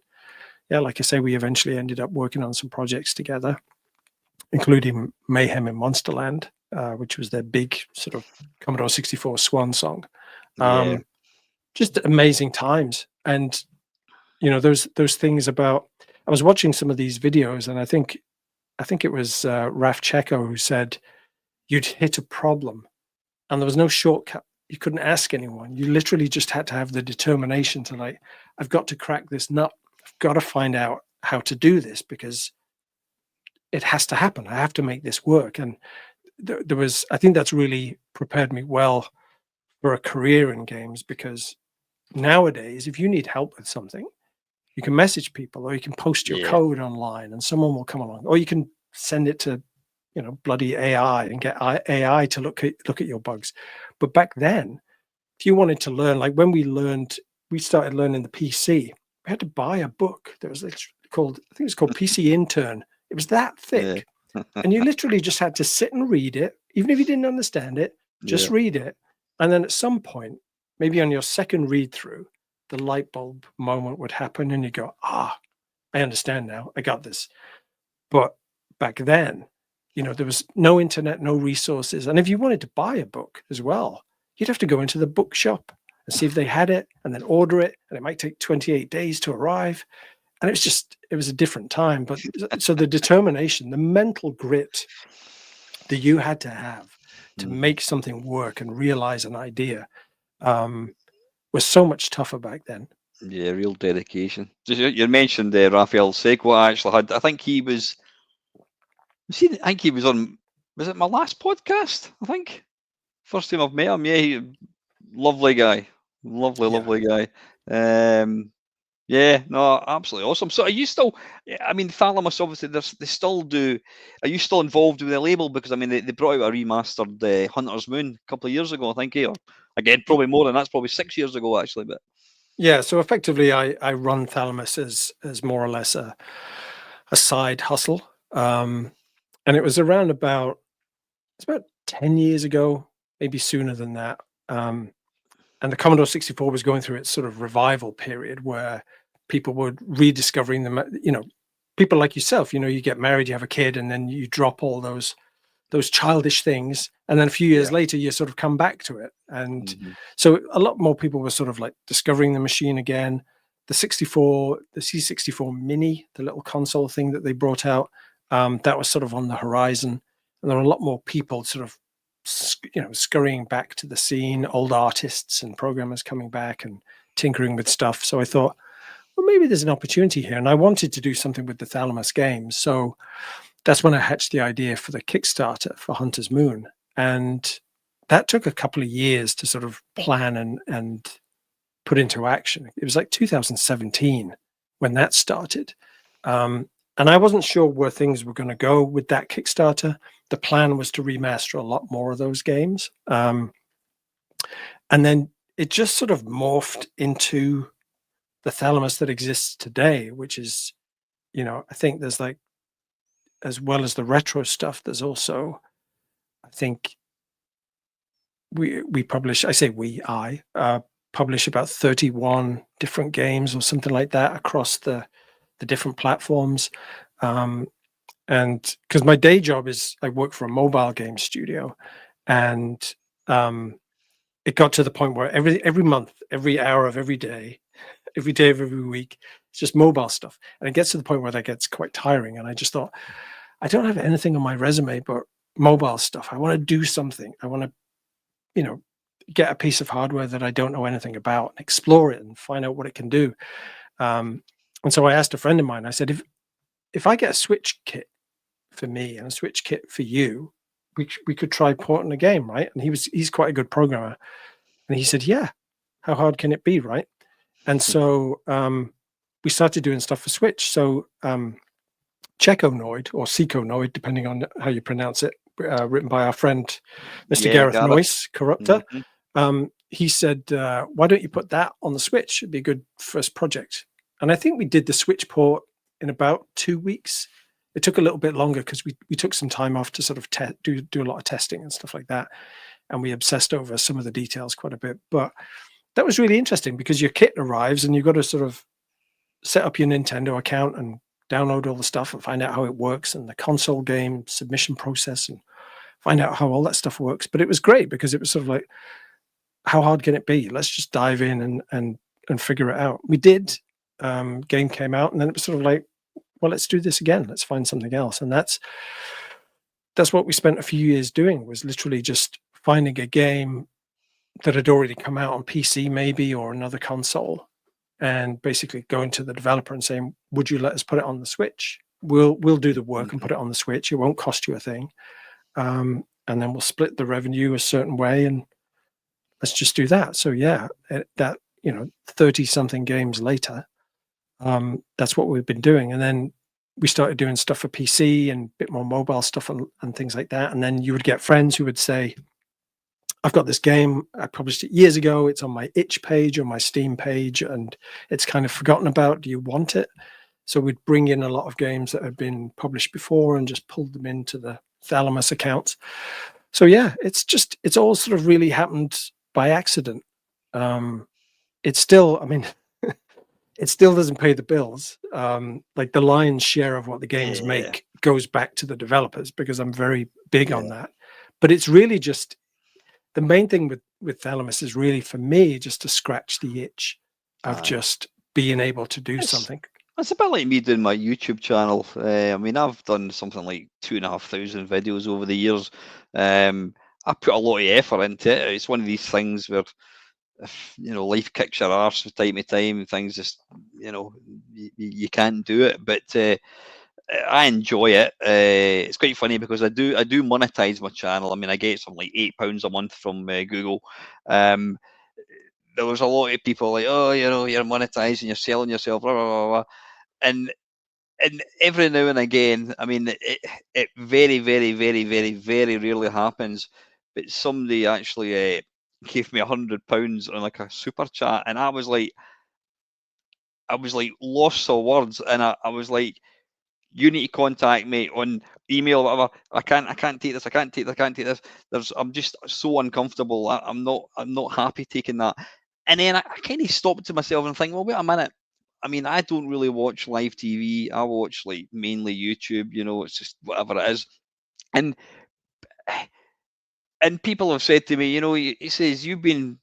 yeah, like I say, we eventually ended up working on some projects together, including Mayhem in Monsterland, which was their big sort of Commodore 64 swan song. Yeah. Just amazing times. And, those things about, I was watching some of these videos, and I think it was Raf Checo who said you'd hit a problem and there was no shortcut. You couldn't ask anyone. You literally just had to have the determination to, like, I've got to crack this nut. I've got to find out how to do this, because it has to happen. I have to make this work. And there was, I think that's really prepared me well for a career in games, because nowadays, if you need help with something, you can message people, or you can post your Yeah. code online and someone will come along, or you can send it to, bloody AI and get AI to look at your bugs. But back then, if you wanted to learn, like when we started learning the PC, we had to buy a book. There was called, I think it's called PC Intern. It was that thick. Yeah. And you literally just had to sit and read it, even if you didn't understand it, just read it. And then at some point, maybe on your second read through, the light bulb moment would happen and you go, I understand now. I got this. But back then, there was no internet, no resources. And if you wanted to buy a book as well, you'd have to go into the bookshop and see if they had it and then order it. And it might take 28 days to arrive. And it was a different time. But so the determination, the mental grit that you had to have to make something work and realize an idea was so much tougher back then. Yeah, real dedication. Just, you mentioned Raphael Sequo. I actually had, I think he was I think he was on, was it my last podcast? I think. First time I've met him. Yeah, lovely guy. Lovely guy. Yeah, no, absolutely awesome. So are you still, I mean, Thalamus, obviously, they still do, are you still involved with the label? Because, I mean, they brought out a remastered Hunter's Moon a couple of years ago, I think, or again, probably more than that's probably 6 years ago, actually. But yeah, so effectively, I run Thalamus as more or less a side hustle. And it was it's about 10 years ago, maybe sooner than that. And the Commodore 64 was going through its sort of revival period, where people were rediscovering them. People like yourself, you get married, you have a kid, and then you drop all those childish things, and then a few years later you sort of come back to it. And so a lot more people were sort of like discovering the machine again. The C64 Mini, the little console thing that they brought out, that was sort of on the horizon, and there were a lot more people sort of scurrying back to the scene, old artists and programmers coming back and tinkering with stuff. So I thought, well, maybe there's an opportunity here, and I wanted to do something with the Thalamus games. So that's when I hatched the idea for the Kickstarter for Hunter's Moon. And that took a couple of years to sort of plan and put into action. It was like 2017 when that started. And I wasn't sure where things were going to go with that Kickstarter. The plan was to remaster a lot more of those games. And then it just sort of morphed into the Thalamus that exists today, which is, I think there's like, as well as the retro stuff, there's also, I think we publish, I say I publish about 31 different games or something like that across the different platforms. And because my day job is I work for a mobile game studio, and it got to the point where every month, every hour of every day of every week, it's just mobile stuff, and it gets to the point where that gets quite tiring. And I just thought, I don't have anything on my resume but mobile stuff. I want to do something. I want to, get a piece of hardware that I don't know anything about, and explore it and find out what it can do. And so I asked a friend of mine. I said, if I get a Switch kit for me and a Switch kit for you, we could try porting a game, right? And he's quite a good programmer, and he said, yeah, how hard can it be, right? And so we started doing stuff for Switch. So Checonoid, or Seconoid, depending on how you pronounce it, written by our friend Mr. Gareth Noyce, Corruptor. He said, why don't you put that on the Switch? It'd be a good first project. And I think we did the Switch port in about 2 weeks. It took a little bit longer because we took some time off to sort of do a lot of testing and stuff like that. And we obsessed over some of the details quite a bit. But that was really interesting because your kit arrives and you've got to sort of set up your Nintendo account and download all the stuff and find out how it works, and the console game submission process, and find out how all that stuff works. But it was great because it was sort of like, how hard can it be? Let's just dive in and figure it out. We did. Game came out, and then it was sort of like, well, let's do this again. Let's find something else. And that's what we spent a few years doing, was literally just finding a game that had already come out on PC maybe, or another console, and basically going to the developer and saying, would you let us put it on the Switch? We'll do the work and put it on the Switch. It won't cost you a thing. And then we'll split the revenue a certain way, and let's just do that. So yeah, that 30 something games later, that's what we've been doing. And then we started doing stuff for PC and a bit more mobile stuff and things like that. And then you would get friends who would say, I've got this game, I published it years ago, it's on my itch page or my Steam page, and it's kind of forgotten about. Do you want it? So we'd bring in a lot of games that had been published before and just pulled them into the Thalamus accounts. So yeah, it's all sort of really happened by accident. It's still, I mean, it still doesn't pay the bills. Like the lion's share of what the games make goes back to the developers, because I'm very big on that. But it's really just, the main thing with Thalamus is really, for me, just to scratch the itch of just being able to do something. It's a bit like me doing my YouTube channel. I mean, I've done something like 2,500 videos over the years. I put a lot of effort into it. It's one of these things where, if life kicks your arse from time to time, things just you can't do it. But I enjoy it. It's quite funny because I do monetize my channel. I mean, I get something like £8 a month from Google. There was a lot of people like, oh, you're monetizing, you're selling yourself, blah blah blah, blah. And every now and again, I mean, it very, very, very, very, very rarely happens, but somebody actually gave me £100 on like a super chat, and I was like lost for words, and I was like, you need to contact me on email, whatever. I can't take this. I can't take this. I'm just so uncomfortable. I'm not happy taking that. And then I kind of stopped to myself and think, well, wait a minute. I mean, I don't really watch live TV. I watch like mainly YouTube. It's just whatever it is. And people have said to me, he says, you've been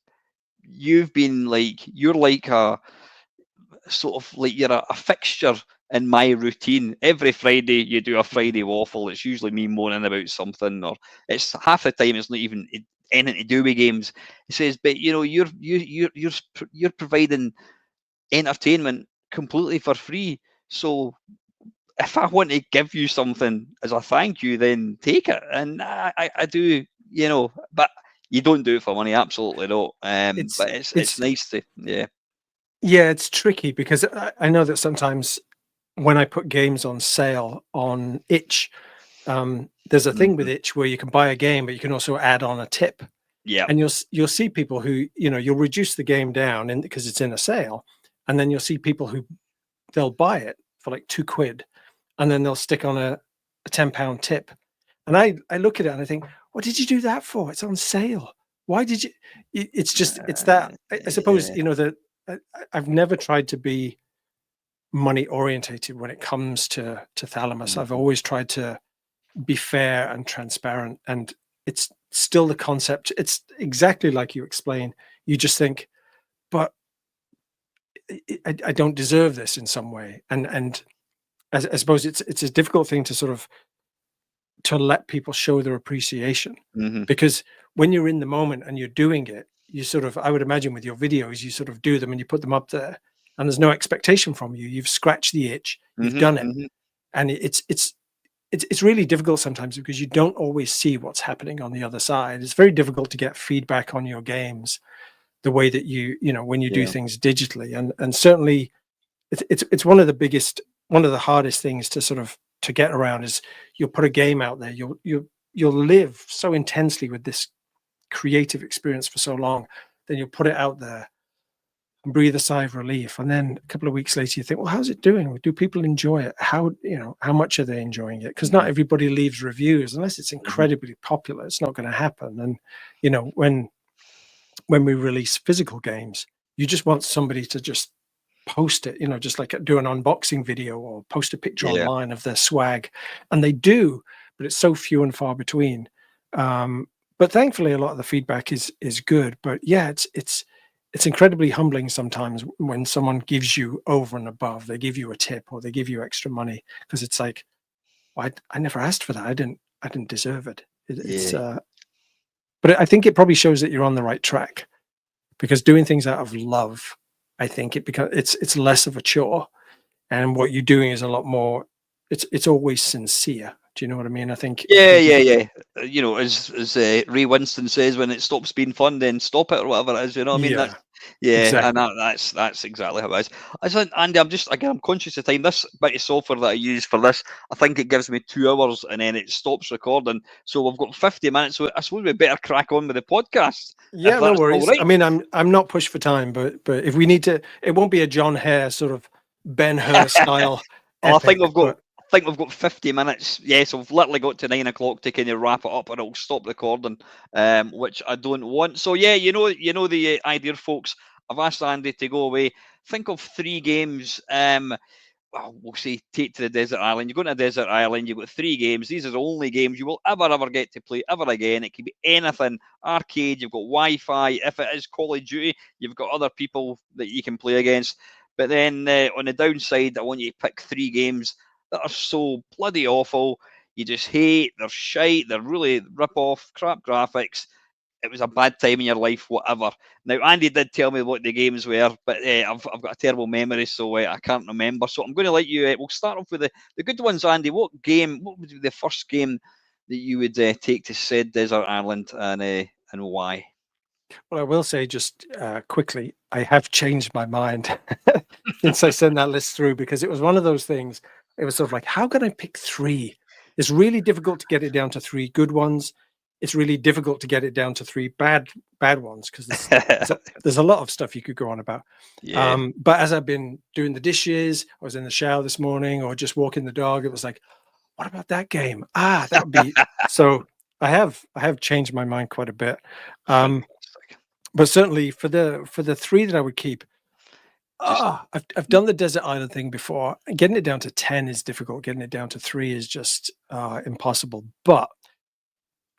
like, you're like a sort of like, you're a fixture in my routine. Every Friday you do a Friday waffle. It's usually me moaning about something, or it's half the time it's not even anything to do with games. He says, but you're providing entertainment completely for free. So if I want to give you something as a thank you, then take it. And I do, but you don't do it for money, absolutely not. But it's nice to, yeah, it's tricky because I know that sometimes when I put games on sale on Itch, there's a thing with Itch where you can buy a game, but you can also add on a tip. Yeah. And you'll see people who, you'll reduce the game down because it's in a sale, and then you'll see people who they'll buy it for like £2, and then they'll stick on a £10 tip. And I look at it and I think, what did you do that for? It's on sale. Why did you? It's that I suppose that I've never tried to be money orientated when it comes to Thalamus. I've always tried to be fair and transparent, and it's still the concept. It's exactly like you explain. You just think, but I don't deserve this in some way, and I suppose it's a difficult thing to sort of to let people show their appreciation, because when you're in the moment and you're doing it, you sort of, I would imagine with your videos, you sort of do them and you put them up there, and there's no expectation from you. You've scratched the itch, you've done it, and it's really difficult sometimes because you don't always see what's happening on the other side. It's very difficult to get feedback on your games the way that when you do things digitally, and certainly it's one of the hardest things to sort of to get around. Is you'll put a game out there, you'll live so intensely with this creative experience for so long, then you'll put it out there and breathe a sigh of relief, and then a couple of weeks later you think, well, how's it doing? Do people enjoy it? How much are they enjoying it? Because not everybody leaves reviews unless it's incredibly popular. It's not going to happen. And when we release physical games, you just want somebody to just post it, just like do an unboxing video or post a picture online of their swag, and they do, but it's so few and far between. But thankfully a lot of the feedback is good. But yeah, it's incredibly humbling sometimes when someone gives you over and above. They give you a tip or they give you extra money, because it's like, well, I never asked for that. I didn't deserve it. But I think it probably shows that you're on the right track, because doing things out of love, I think it's less of a chore, and what you're doing is a lot more. It's always sincere. Do you know what I mean? I think. Yeah. As Ray Winston says, when it stops being fun, then stop it, or whatever it is. You know what I mean? Exactly. And that's exactly how it is. I said, Andy, I'm conscious of time. This bit of software that I use for this, I think it gives me 2 hours, and then it stops recording. So we've got 50 minutes. So I suppose we better crack on with the podcast. Yeah, no worries. Right. I mean, I'm not pushed for time, but if we need to, it won't be a John Hare sort of Ben-Hur style. I think we've got 50 minutes. Yes, we've literally got to 9 o'clock to kind of wrap it up, and it'll stop recording, which I don't want. So yeah, the idea, folks. I've asked Andy to go away. Think of 3 games. We'll say take to the desert island. You go to a desert island, you've got 3 games. These are the only games you will ever get to play ever again. It can be anything. Arcade, you've got Wi-Fi. If it is Call of Duty, you've got other people that you can play against. But then on the downside, I want you to pick 3 games that are so bloody awful. You just hate, they're shite, they're really rip-off, crap graphics. It was a bad time in your life, whatever. Now, Andy did tell me what the games were, but I've got a terrible memory, so I can't remember. So I'm going to let you, we'll start off with the good ones, Andy. What would be the first game that you would take to said desert island, and why? Well, I will say just quickly, I have changed my mind since I sent that list through, because it was one of those things. It was sort of like, how can I pick 3? It's really difficult to get it down to 3 good ones. It's really difficult to get it down to 3 bad ones, because there's a lot of stuff you could go on about. Yeah. But as I've been doing the dishes, I was in the shower this morning, or just walking the dog, it was like, what about that game? That would be so. I have changed my mind quite a bit. But certainly for the 3 that I would keep, I've done the desert island thing before. Getting it down to 10 is difficult. Getting it down to 3 is just impossible. But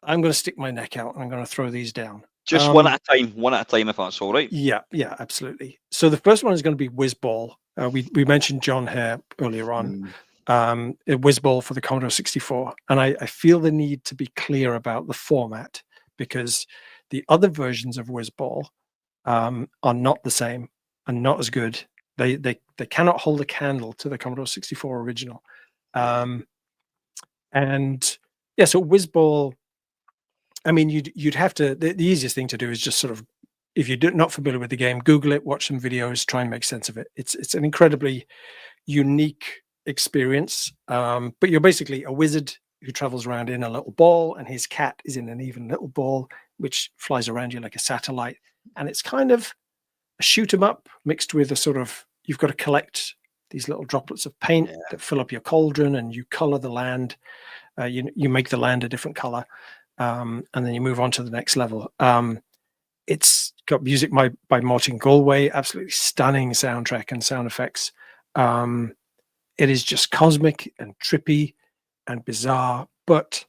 I'm going to stick my neck out and I'm going to throw these down. Just one at a time, if that's all right. Yeah, absolutely. So the first one is going to be Whizball. We mentioned John Hare earlier on. Whizball for the Commodore 64, and I feel the need to be clear about the format, because the other versions of Whizball are not the same and not as good. They cannot hold a candle to the Commodore 64 original. And yeah, so Whizball, I mean, you'd have to, the easiest thing to do is just sort of, if you're not familiar with the game, Google it, watch some videos, try and make sense of it. It's an incredibly unique experience. But you're basically a wizard who travels around in a little ball, and his cat is in an even little ball, which flies around you like a satellite. And it's kind of a shoot 'em up mixed with a sort of, you've got to collect these little droplets of paint Yeah. that fill up your cauldron, and you color the land. You make the land a different color, and then you move on to the next level. It's got music by Martin Galway, absolutely stunning soundtrack and sound effects. It is just cosmic and trippy and bizarre, but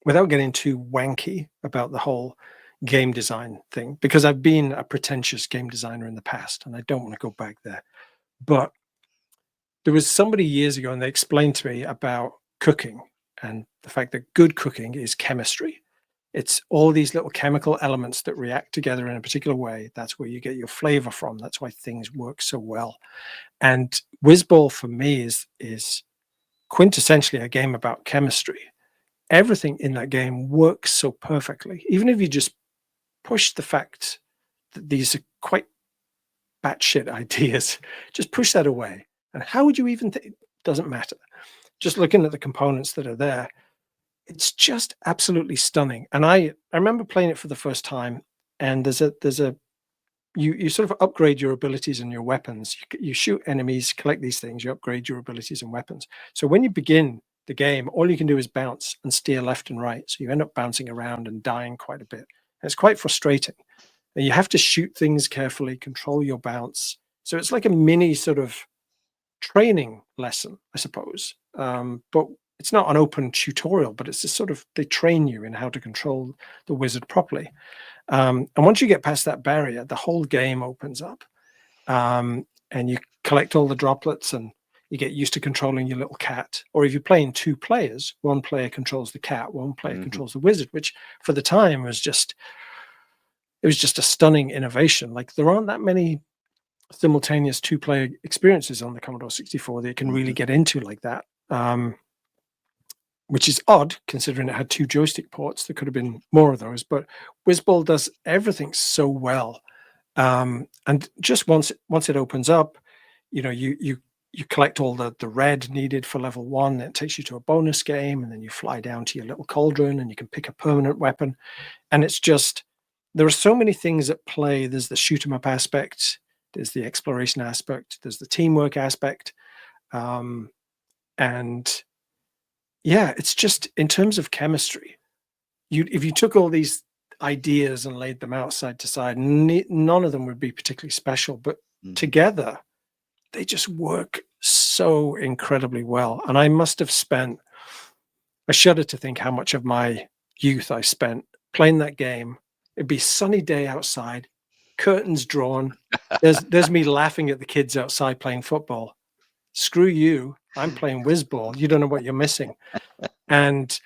without getting too wanky about the whole game design thing, because I've been a pretentious game designer in the past and I don't want to go back there. But there was somebody years ago and they explained to me about cooking and the fact that good cooking is chemistry. It's all these little chemical elements that react together in a particular way. That's where you get your flavor from. That's why things work so well. And Whizball for me is quintessentially a game about chemistry. Everything in that game works so perfectly. Even if you just push the fact that these are quite batshit ideas, just push that away. And how would you even think? It doesn't matter. Just looking at the components that are there, it's just absolutely stunning. And I remember playing it for the first time, and there's a you sort of upgrade your abilities and your weapons. You shoot enemies, collect these things, you upgrade your abilities and weapons. So when you begin the game, all you can do is bounce and steer left and right. So you end up bouncing around and dying quite a bit. And it's quite frustrating. And you have to shoot things carefully, control your bounce. So it's like a mini sort of training lesson, I suppose. But it's not an open tutorial, but it's just sort of, they train you in how to control the wizard properly. And once you get past that barrier, the whole game opens up, and you collect all the droplets and you get used to controlling your little cat. Or if you're playing two players, one player controls the cat, one player controls the wizard, which for the time was just, it was just a stunning innovation. Like there aren't that many simultaneous two-player experiences on the Commodore 64 that you can really get into like that. Which is odd considering it had two joystick ports. There could have been more of those, but Whizball does everything so well. And just once it opens up, you know, you collect all the red needed for level 1. It takes you to a bonus game, and then you fly down to your little cauldron, and you can pick a permanent weapon. And it's just, there are so many things at play. There's the shoot 'em up aspect, there's the exploration aspect, there's the teamwork aspect, and yeah, it's just in terms of chemistry. If you took all these ideas and laid them out side to side, none of them would be particularly special, but together they just work so incredibly well. And I must have spent, I shudder to think how much of my youth I spent playing that game. It'd be sunny day outside, curtains drawn. There's me laughing at the kids outside playing football. Screw you, I'm playing Whizball. You don't know what you're missing. And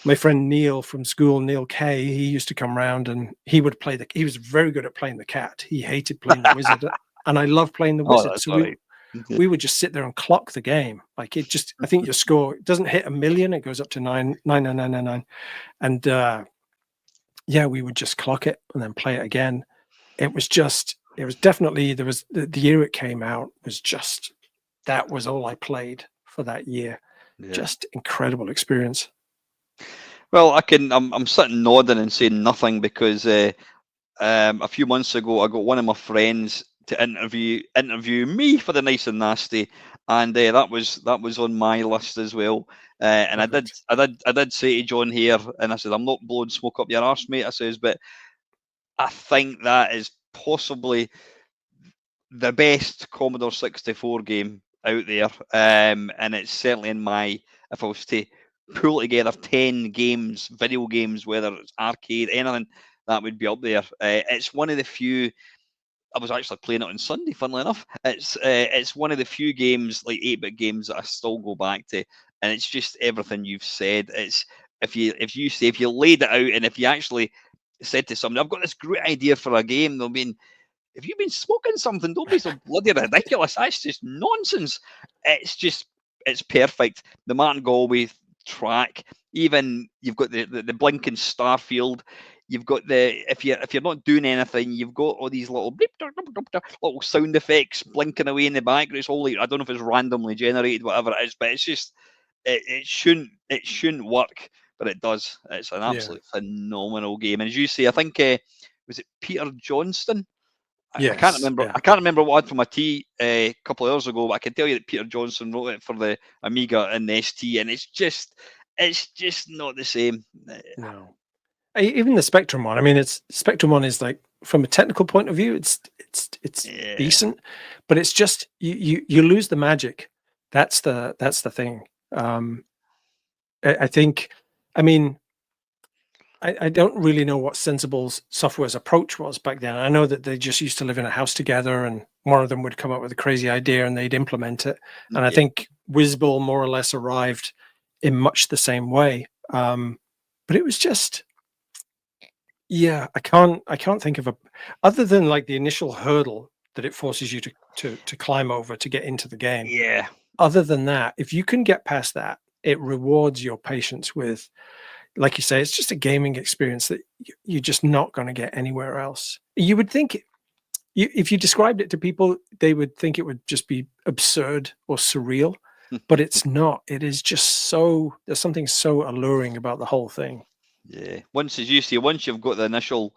my friend Neil from school, Neil Kay, he used to come around and he would play he was very good at playing the cat. He hated playing the wizard. And I love playing the wizard. That's So we would just sit there and clock the game. Like it just, I think your score doesn't hit 1,000,000. It goes up to 99999. And yeah, we would just clock it and then play it again. It was definitely, there was the year it came out was just, that was all I played for that year. Yeah. Just incredible experience. Well, I'm sitting nodding and saying nothing because a few months ago I got one of my friends to interview me for the Nice and Nasty, and that was on my list as well. And Perfect. I did say to John here, and I said I'm not blowing smoke up your arse, mate. I says, but I think that is possibly the best Commodore 64 game out there, and it's certainly in my, if I was to pull together 10 games, video games, whether it's arcade, anything, that would be up there. It's one of the few. I was actually playing it on Sunday, funnily enough. It's one of the few games, like 8-bit games, that I still go back to, and it's just everything you've said. It's if you laid it out, and if you actually said to somebody, "I've got this great idea for a game," they'll be, if you've been smoking something, don't be so bloody ridiculous. That's just nonsense. It's perfect. The Martin Galway track, even you've got the blinking star field. You've got the if you're not doing anything, you've got all these little bleep, little sound effects blinking away in the background. It's all like, I don't know if it's randomly generated, whatever it is, but it's just it shouldn't work, but it does. It's an Yeah. absolute phenomenal game. And as you say, I think was it Peter Johnston? I can't Yes. remember. Yeah. I can't remember what I had for my tea a couple of hours ago, but I can tell you that Peter Johnson wrote it for the Amiga and the ST, and it's just not the same. No. Even the Spectrum one. I mean, it's Spectrum one is like, from a technical point of view, it's Yeah, decent, but it's just you lose the magic. That's the thing. I think. I mean, I don't really know what Sensible Software's approach was back then. I know that they just used to live in a house together, and one of them would come up with a crazy idea and they'd implement it. And I yeah, think Whizball more or less arrived in much the same way. But it was just, yeah, I can't think of a, other than like the initial hurdle that it forces you to climb over to get into the game. yeah. Other than that, if you can get past that, it rewards your patience with, like you say, it's just a gaming experience that you're just not going to get anywhere else. You would think, if you described it to people, they would think it would just be absurd or surreal, but it's not. It is just so, there's something so alluring about the whole thing. Yeah. Once, as you say, once you've got the initial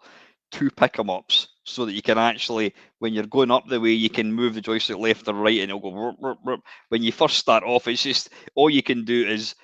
two pick 'em ups, so that you can actually, when you're going up the way, you can move the joystick left or right, and it'll go. Rup, rup, rup. When you first start off, it's just all you can do is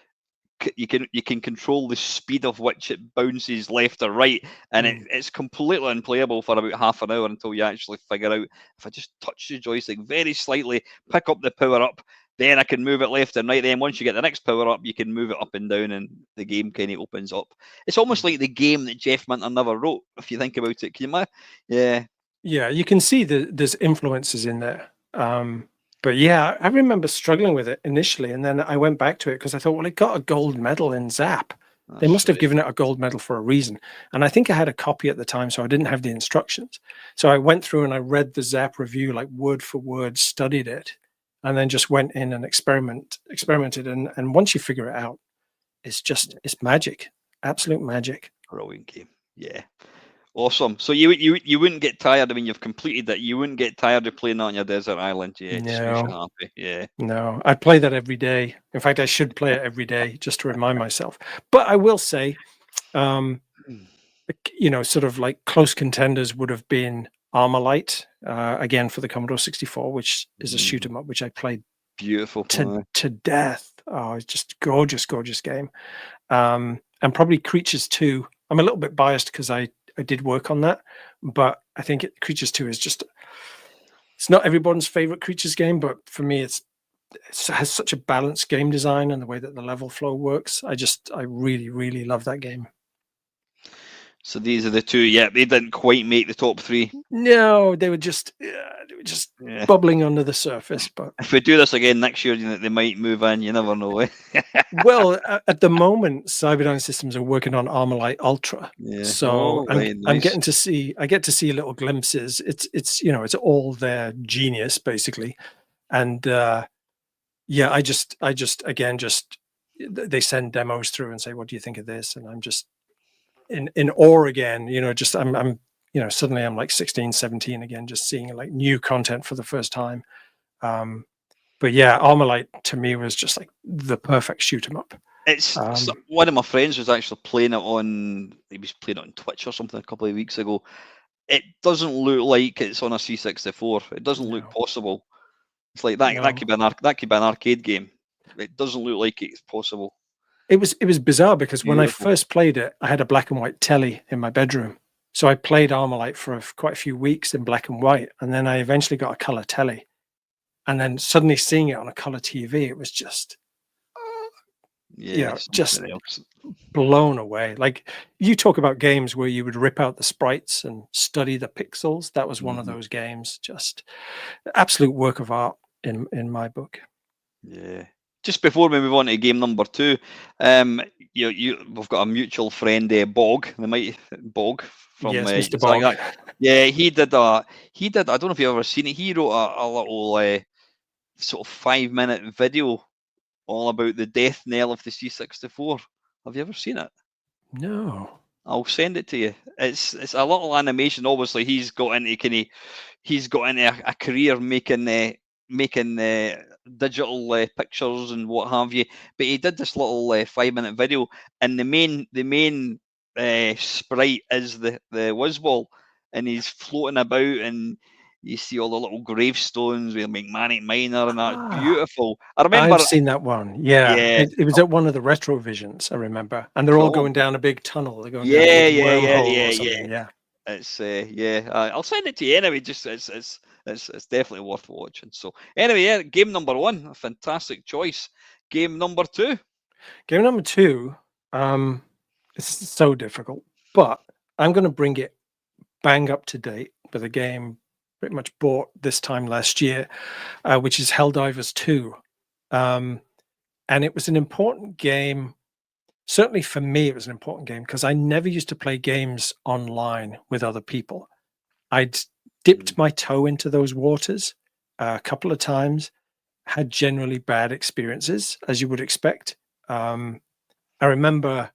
you can control the speed of which it bounces left or right, and Mm. it's completely unplayable for about half an hour until you actually figure out, if I just touch the joystick very slightly, pick up the power up, then I can move it left and right. Then once you get the next power up, you can move it up and down, and the game kind of opens up. It's almost Mm. like the game that Jeff Minter never wrote, if you think about it. Can you? Yeah. Yeah, you can see that there's influences in there. But yeah, I remember struggling with it initially, and then I went back to it because I thought, well, it got a gold medal in Zap. They That's must have right. given it a gold medal for a reason. And I think I had a copy at the time, so I didn't have the instructions. So I went through and I read the Zap review, like word for word, studied it, and then just went in and experimented. And once you figure it out, it's magic, absolute magic. Brilliant game. Yeah. Awesome. So you wouldn't get tired. I mean, you've completed that. You wouldn't get tired of playing that on your desert island. Yeah, it just makes you No, happy. Yeah. no, I play that every day. In fact, I should play it every day just to remind myself. But I will say, um, sort of like close contenders would have been Armalite, again for the Commodore 64, which is a shoot 'em up, which I played Beautiful. to death. Oh, it's just gorgeous, gorgeous game. And probably Creatures 2. I'm a little bit biased because I did work on that, but I think Creatures 2 is just, it's not everyone's favorite Creatures game, but for me, it has such a balanced game design and the way that the level flow works. I really, really love that game. So these are the two. Yeah, they didn't quite make the top three. No, they were just Yeah. bubbling under the surface. But If we do this again next year, they might move in. You never know. well, at the moment, Cyberdyne Systems are working on Armalite Ultra, Yeah. so Oh, right. I'm Nice. getting to see I get to see little glimpses. It's all their genius basically, and yeah, I just again just they send demos through and say, what do you think of this? And I'm just in awe again. Just I'm suddenly I'm like 16, 17 again, just seeing like new content for the first time. Um, but yeah, Armalite to me was just like the perfect shoot 'em up. One of my friends was actually playing it on. He was playing it on Twitch or something a couple of weeks ago. It doesn't look like it's on a C64. It doesn't look No, possible. It's like that. That no. could be that could be an arcade game. It doesn't look like it's possible. It was bizarre because when I Beautiful. first played it, I had a black and white telly in my bedroom. So I played Armalite for quite a few weeks in black and white, and then I eventually got a color telly. And then suddenly seeing it on a color TV, it was just, Yeah, just something else. blown away. Like, you talk about games where you would rip out the sprites and study the pixels. That was one of Mhm. those games. Just absolute work of art in my book. Yeah. Just before we move on to game number two, we've got a mutual friend, Bog. They might Bog from Yes, Mr. something Bog. like that. Yeah, he did. I don't know if you've ever seen it. He wrote a little sort of 5 minute video all about the death knell of the C64. Have you ever seen it? No. I'll send it to you. It's a little animation. Obviously, he's got into a career making digital pictures and what have you. But he did this little 5 minute video, and the main sprite is the Wizzball, and he's floating about, and you see all the little gravestones with McManic Minor, and that's Ah, beautiful. I I've remember, seen that one. Yeah, yeah, it was at one of the Retrovisions, I remember, and they're all cool. going down a big tunnel. They're going down a Yeah, big yeah, yeah, wormhole yeah, or yeah. something. Yeah. It's yeah. I'll send it to you anyway. Just it's definitely worth watching. So anyway, yeah, game number one, a fantastic choice. Game number two. Game number two, it's so difficult, but I'm going to bring it bang up to date with a game pretty much bought this time last year, which is Helldivers 2. And it was an important game. Certainly for me, it was an important game because I never used to play games online with other people. I'd dipped my toe into those waters a couple of times, had generally bad experiences, as you would expect. I remember,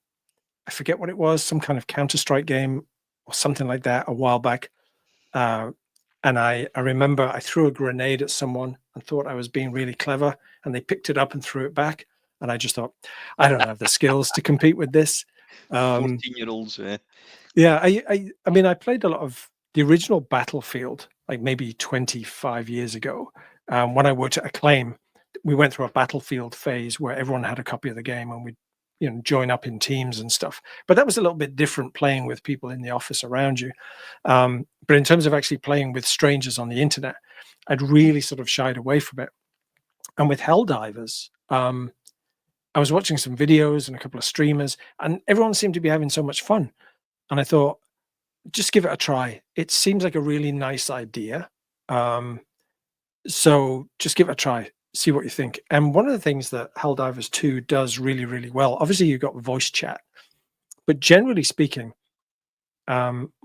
I forget what it was, some kind of Counter-Strike game or something like that a while back. And I remember I threw a grenade at someone and thought I was being really clever, and they picked it up and threw it back. And I just thought, I don't have the skills to compete with this. 14-year-olds. Yeah, I mean, I played a lot of the original Battlefield, like maybe 25 years ago. When I worked at Acclaim, we went through a Battlefield phase where everyone had a copy of the game and we'd, join up in teams and stuff. But that was a little bit different playing with people in the office around you. But in terms of actually playing with strangers on the internet, I'd really sort of shied away from it. And with Helldivers, I was watching some videos and a couple of streamers, and everyone seemed to be having so much fun. And I thought, just give it a try. It seems like a really nice idea. Um, so just give it a try, see what you think. And one of the things that Helldivers 2 does really, really well, obviously you've got voice chat, but generally speaking,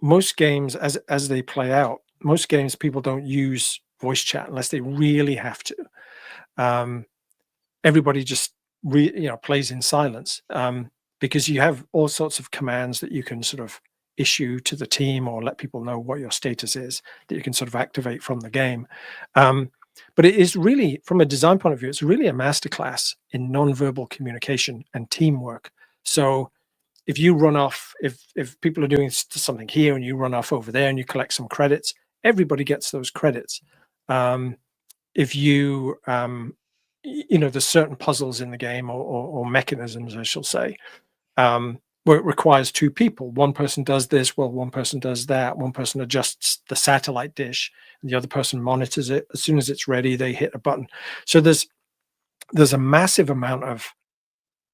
most games as they play out, most games people don't use voice chat unless they really have to. Um, Everybody just plays in silence, because you have all sorts of commands that you can sort of issue to the team or let people know what your status is that you can sort of activate from the game. But it is really, from a design point of view, it's really a masterclass in non-verbal communication and teamwork. So if you run off, if people are doing something here and you run off over there and you collect some credits, everybody gets those credits. If you there's certain puzzles in the game or mechanisms, I shall say, where it requires two people. One person does this, well, one person does that. One person adjusts the satellite dish, and the other person monitors it. As soon as it's ready, they hit a button. So there's a massive amount of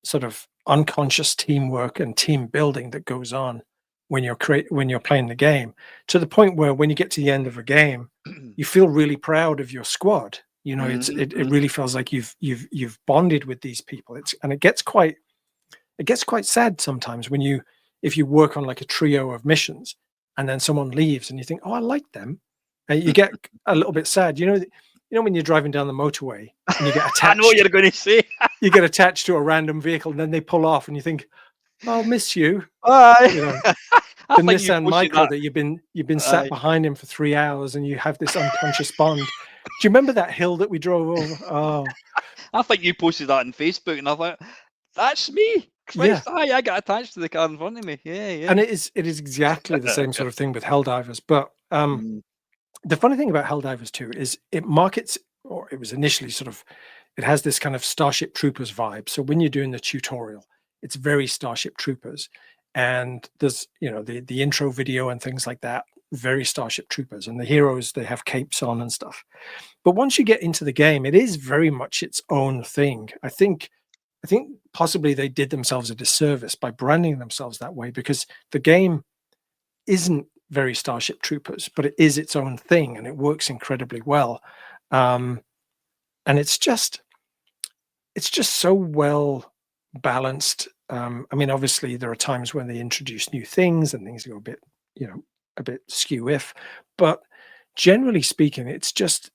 sort of unconscious teamwork and team building that goes on when you're playing the game, to the point where when you get to the end of a game, you feel really proud of your squad. It really feels like you've bonded with these people. It gets quite sad sometimes if you work on like a trio of missions and then someone leaves and you think, oh, I like them, and you get a little bit sad. When you're driving down the motorway and you get I know what attached you're going to say. you get attached to a random vehicle and then they pull off and you think, I'll miss you. Aye. I The think you Nissan posted Micro that. that you've been sat Aye. behind him for 3 hours and you have this unconscious bond. Do you remember that hill that we drove over? Oh, I think you posted that on Facebook, and I thought, that's me. yeah. Christ, aye, I got attached to the car in front of me. Yeah, And yeah. it is exactly the same sort of thing with Helldivers. But Mm. the funny thing about Helldivers 2 is it markets, or it was initially sort of, it has this kind of Starship Troopers vibe. So when you're doing the tutorial, it's very Starship Troopers. And there's, the intro video and things like that, very Starship Troopers. And the heroes, they have capes on and stuff. But once you get into the game, it is very much its own thing. I think possibly they did themselves a disservice by branding themselves that way, because the game isn't very Starship Troopers, but it is its own thing and it works incredibly well. And it's just so well balanced. I mean, obviously there are times when they introduce new things and things go a bit skew if, but generally speaking,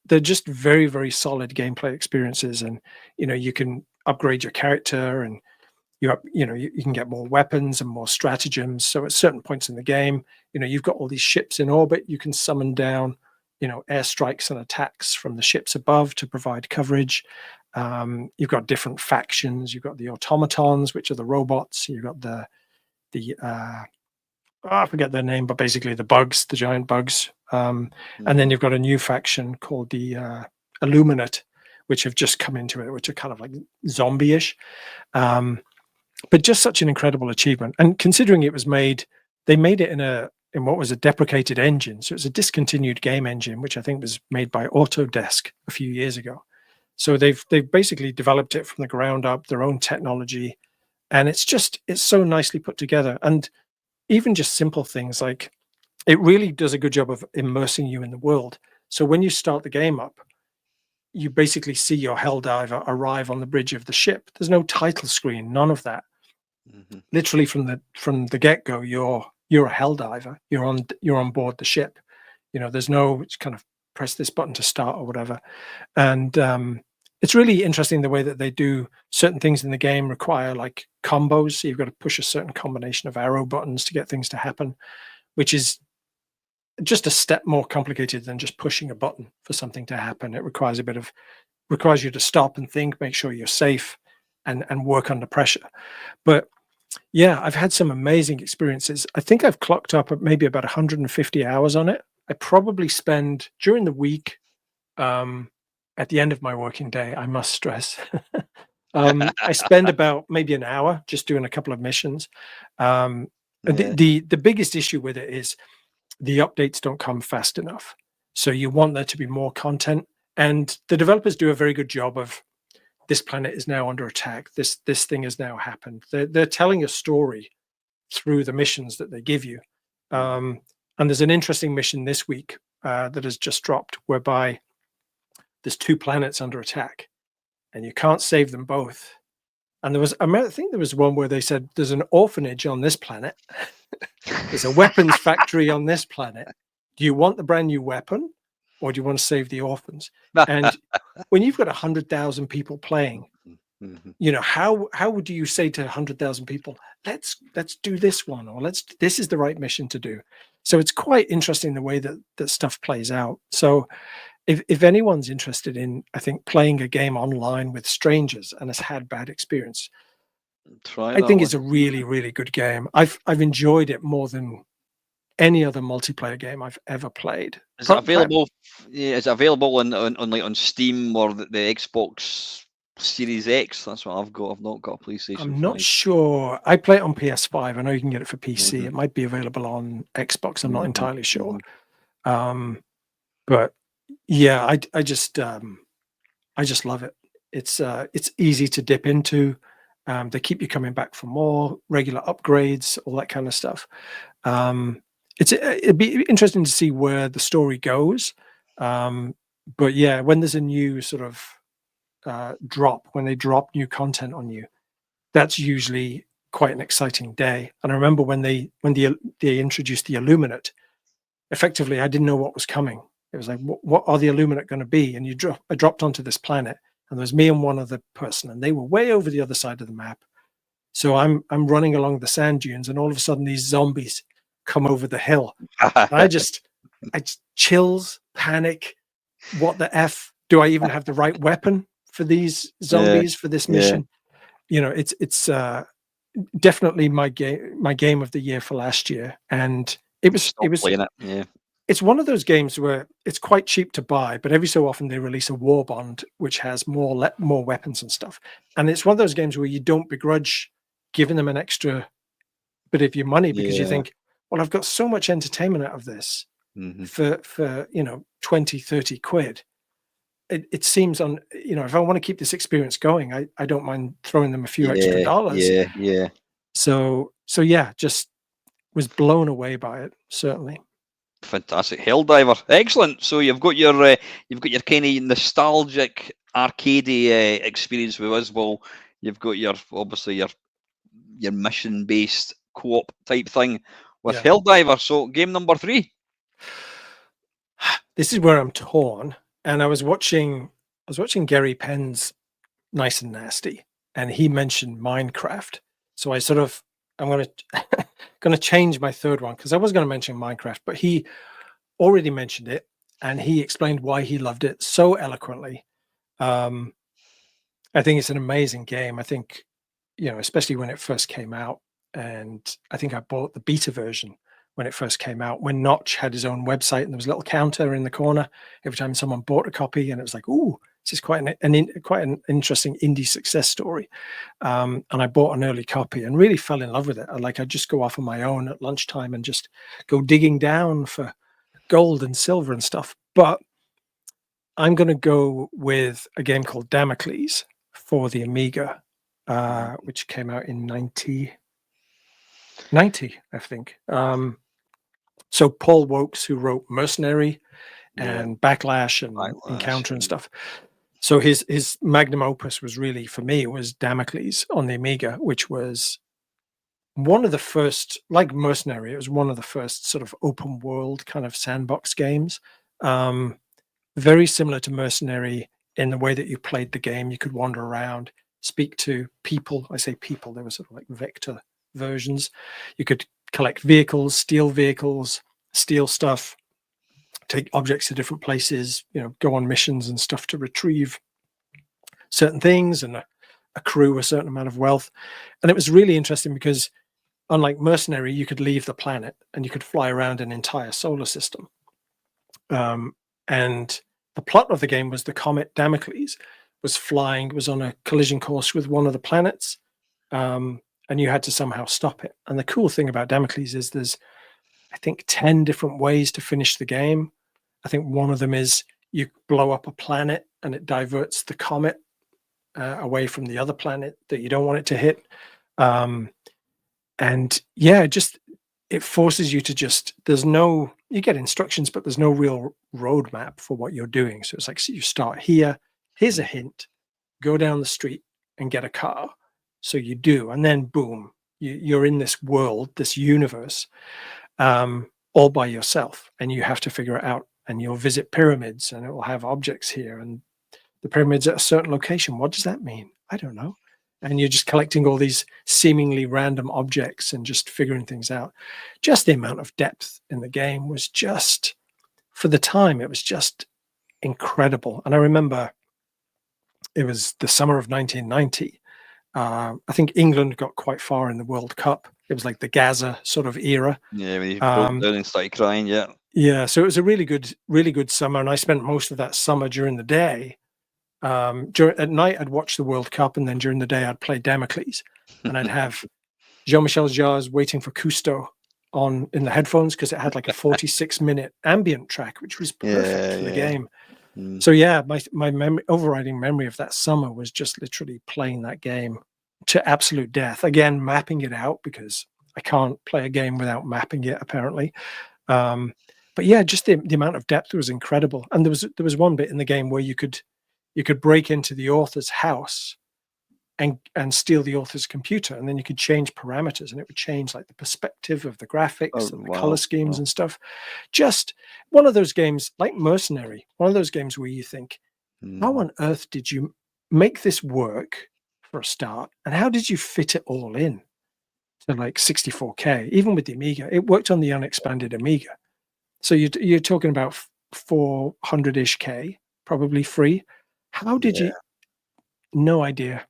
they're just very, very solid gameplay experiences. And you can upgrade your character, and you can get more weapons and more stratagems. So at certain points in the game, you've got all these ships in orbit. You can summon down, airstrikes and attacks from the ships above to provide coverage. You've got different factions. You've got the automatons, which are the robots. You've got the I forget their name, but basically the bugs, the giant bugs. And then you've got a new faction called the Illuminate, which have just come into it, which are kind of like zombie-ish. But just such an incredible achievement. And considering they made it in what was a deprecated engine. So it's a discontinued game engine, which I think was made by Autodesk a few years ago. So they've basically developed it from the ground up, their own technology. And it's so nicely put together. And even just simple things like it really does a good job of immersing you in the world. So when you start the game up, you basically see your Helldiver arrive on the bridge of the ship. There's no title screen, none of that. Literally from the get-go, you're a Helldiver. You're on board the ship. There's no kind of press this button to start or whatever. And it's really interesting the way that they do certain things in the game require like combos. So you've got to push a certain combination of arrow buttons to get things to happen, which is just a step more complicated than just pushing a button for something to happen. It requires requires you to stop and think, make sure you're safe, and work under pressure. But yeah, I've had some amazing experiences. I think I've clocked up at maybe about 150 hours on it. I probably spend during the week, at the end of my working day, I must stress, I spend about maybe an hour just doing a couple of missions. The biggest issue with it is the updates don't come fast enough. So you want there to be more content. And the developers do a very good job of this planet is now under attack. This thing has now happened. They're telling a story through the missions that they give you. And there's an interesting mission this week that has just dropped whereby there's 2 planets under attack and you can't save them both. And I think there was one where they said there's an orphanage on this planet. There's a weapons factory on this planet. Do you want the brand new weapon or do you want to save the orphans? And when you've got 100,000 people playing, how would you say to 100,000 people, let's do this one, or this is the right mission to do. So it's quite interesting the way that stuff plays out. So if anyone's interested in, I think, playing a game online with strangers and has had bad experience, I think it's a really, really good game. I've enjoyed it more than any other multiplayer game I've ever played. Is it available? Yeah, is it available on Steam or the Xbox Series X? That's what I've got. I've not got a PlayStation 5. I'm not sure. I play it on PS5. I know you can get it for PC. It might be available on Xbox. I'm not entirely sure. But yeah, I just love it. It's easy to dip into. They keep you coming back for more regular upgrades, all that kind of stuff. It'd be interesting to see where the story goes. But yeah, when there's a new sort of drop, when they drop new content on you, that's usually quite an exciting day. And I remember when they introduced the Illuminate, effectively I didn't know what was coming. It was like, what are the Illuminate going to be? And I dropped onto this planet, and there was me and one other person, and they were way over the other side of the map. So I'm running along the sand dunes, and all of a sudden these zombies come over the hill. And I just chills, panic. What the F? Do I even have the right weapon for these zombies for this mission? It's definitely my game of the year for last year, and it was playing it. Yeah. It's one of those games where it's quite cheap to buy, but every so often they release a war bond which has more weapons and stuff. And it's one of those games where you don't begrudge giving them an extra bit of your money because you think, well, I've got so much entertainment out of this for 20, 30 quid. It seems if I want to keep this experience going, I don't mind throwing them a few extra dollars. Yeah. So yeah, just was blown away by it, certainly. Fantastic. Helldiver, excellent. So you've got your kind of nostalgic arcadey experience with us. Well, you've got your mission based co-op type thing with Helldiver. So game number 3. This is where I'm torn. And I was watching Gary Penn's Nice and Nasty, and he mentioned Minecraft. So I'm going to change my third one because I was going to mention Minecraft, but he already mentioned it and he explained why he loved it so eloquently. I think it's an amazing game. I think, especially when it first came out, and I think I bought the beta version when it first came out, when Notch had his own website and there was a little counter in the corner every time someone bought a copy, and it was like, ooh, this is quite an interesting indie success story. And I bought an early copy and really fell in love with it. I'd just go off on my own at lunchtime and just go digging down for gold and silver and stuff. But I'm going to go with a game called Damocles for the Amiga, which came out in 1990, I think. So Paul Wokes, who wrote Mercenary and Backlash and Encounter and stuff. So his magnum opus was really, for me, it was Damocles on the Amiga, which was one of the first, like Mercenary, it was one of the first sort of open world kind of sandbox games. Very similar to Mercenary in the way that you played the game. You could wander around, speak to people. I say people, they were sort of like vector versions. You could collect vehicles, steal stuff, take objects to different places, go on missions and stuff to retrieve certain things and accrue a certain amount of wealth. And it was really interesting because unlike Mercenary, you could leave the planet and you could fly around an entire solar system. And the plot of the game was the comet Damocles was on a collision course with one of the planets, and you had to somehow stop it. And the cool thing about Damocles is there's, I think, 10 different ways to finish the game. I think one of them is you blow up a planet and it diverts the comet away from the other planet that you don't want it to hit. And yeah, it forces you to you get instructions, but there's no real roadmap for what you're doing. So it's like, so you start here, here's a hint, go down the street and get a car. So you do, and then boom, you're in this world, this universe, all by yourself, and you have to figure it out. And you'll visit pyramids and it will have objects here, and the pyramids at a certain location. What does that mean? I don't know. And you're just collecting all these seemingly random objects and just figuring things out. Just the amount of depth in the game was just, for the time, it was just incredible. And I remember it was the summer of 1990. I think England got quite far in the World Cup. It was like the Gaza sort of era. Yeah, when he broke down and started crying, yeah. Yeah, so it was a really good summer. And I spent most of that summer during the day. At night, I'd watch the World Cup, and then during the day, I'd play Damocles, and I'd have Jean-Michel Jarre's "Waiting for Cousteau" on in the headphones because it had like a 46-minute ambient track, which was perfect for the game. So yeah, my overriding memory of that summer was just literally playing that game to absolute death. Again, mapping it out because I can't play a game without mapping it, apparently. But yeah, just the amount of depth was incredible. And there was one bit in the game where you could break into the author's house and steal the author's computer, and then you could change parameters, and it would change like the perspective of the graphics and the color schemes and stuff. Just one of those games like Mercenary, one of those games where you think, how on earth did you make this work for a start, and how did you fit it all in to like 64K? Even with the Amiga, it worked on the unexpanded Amiga. So you're talking about 400-ish K, probably free. How did you? No idea.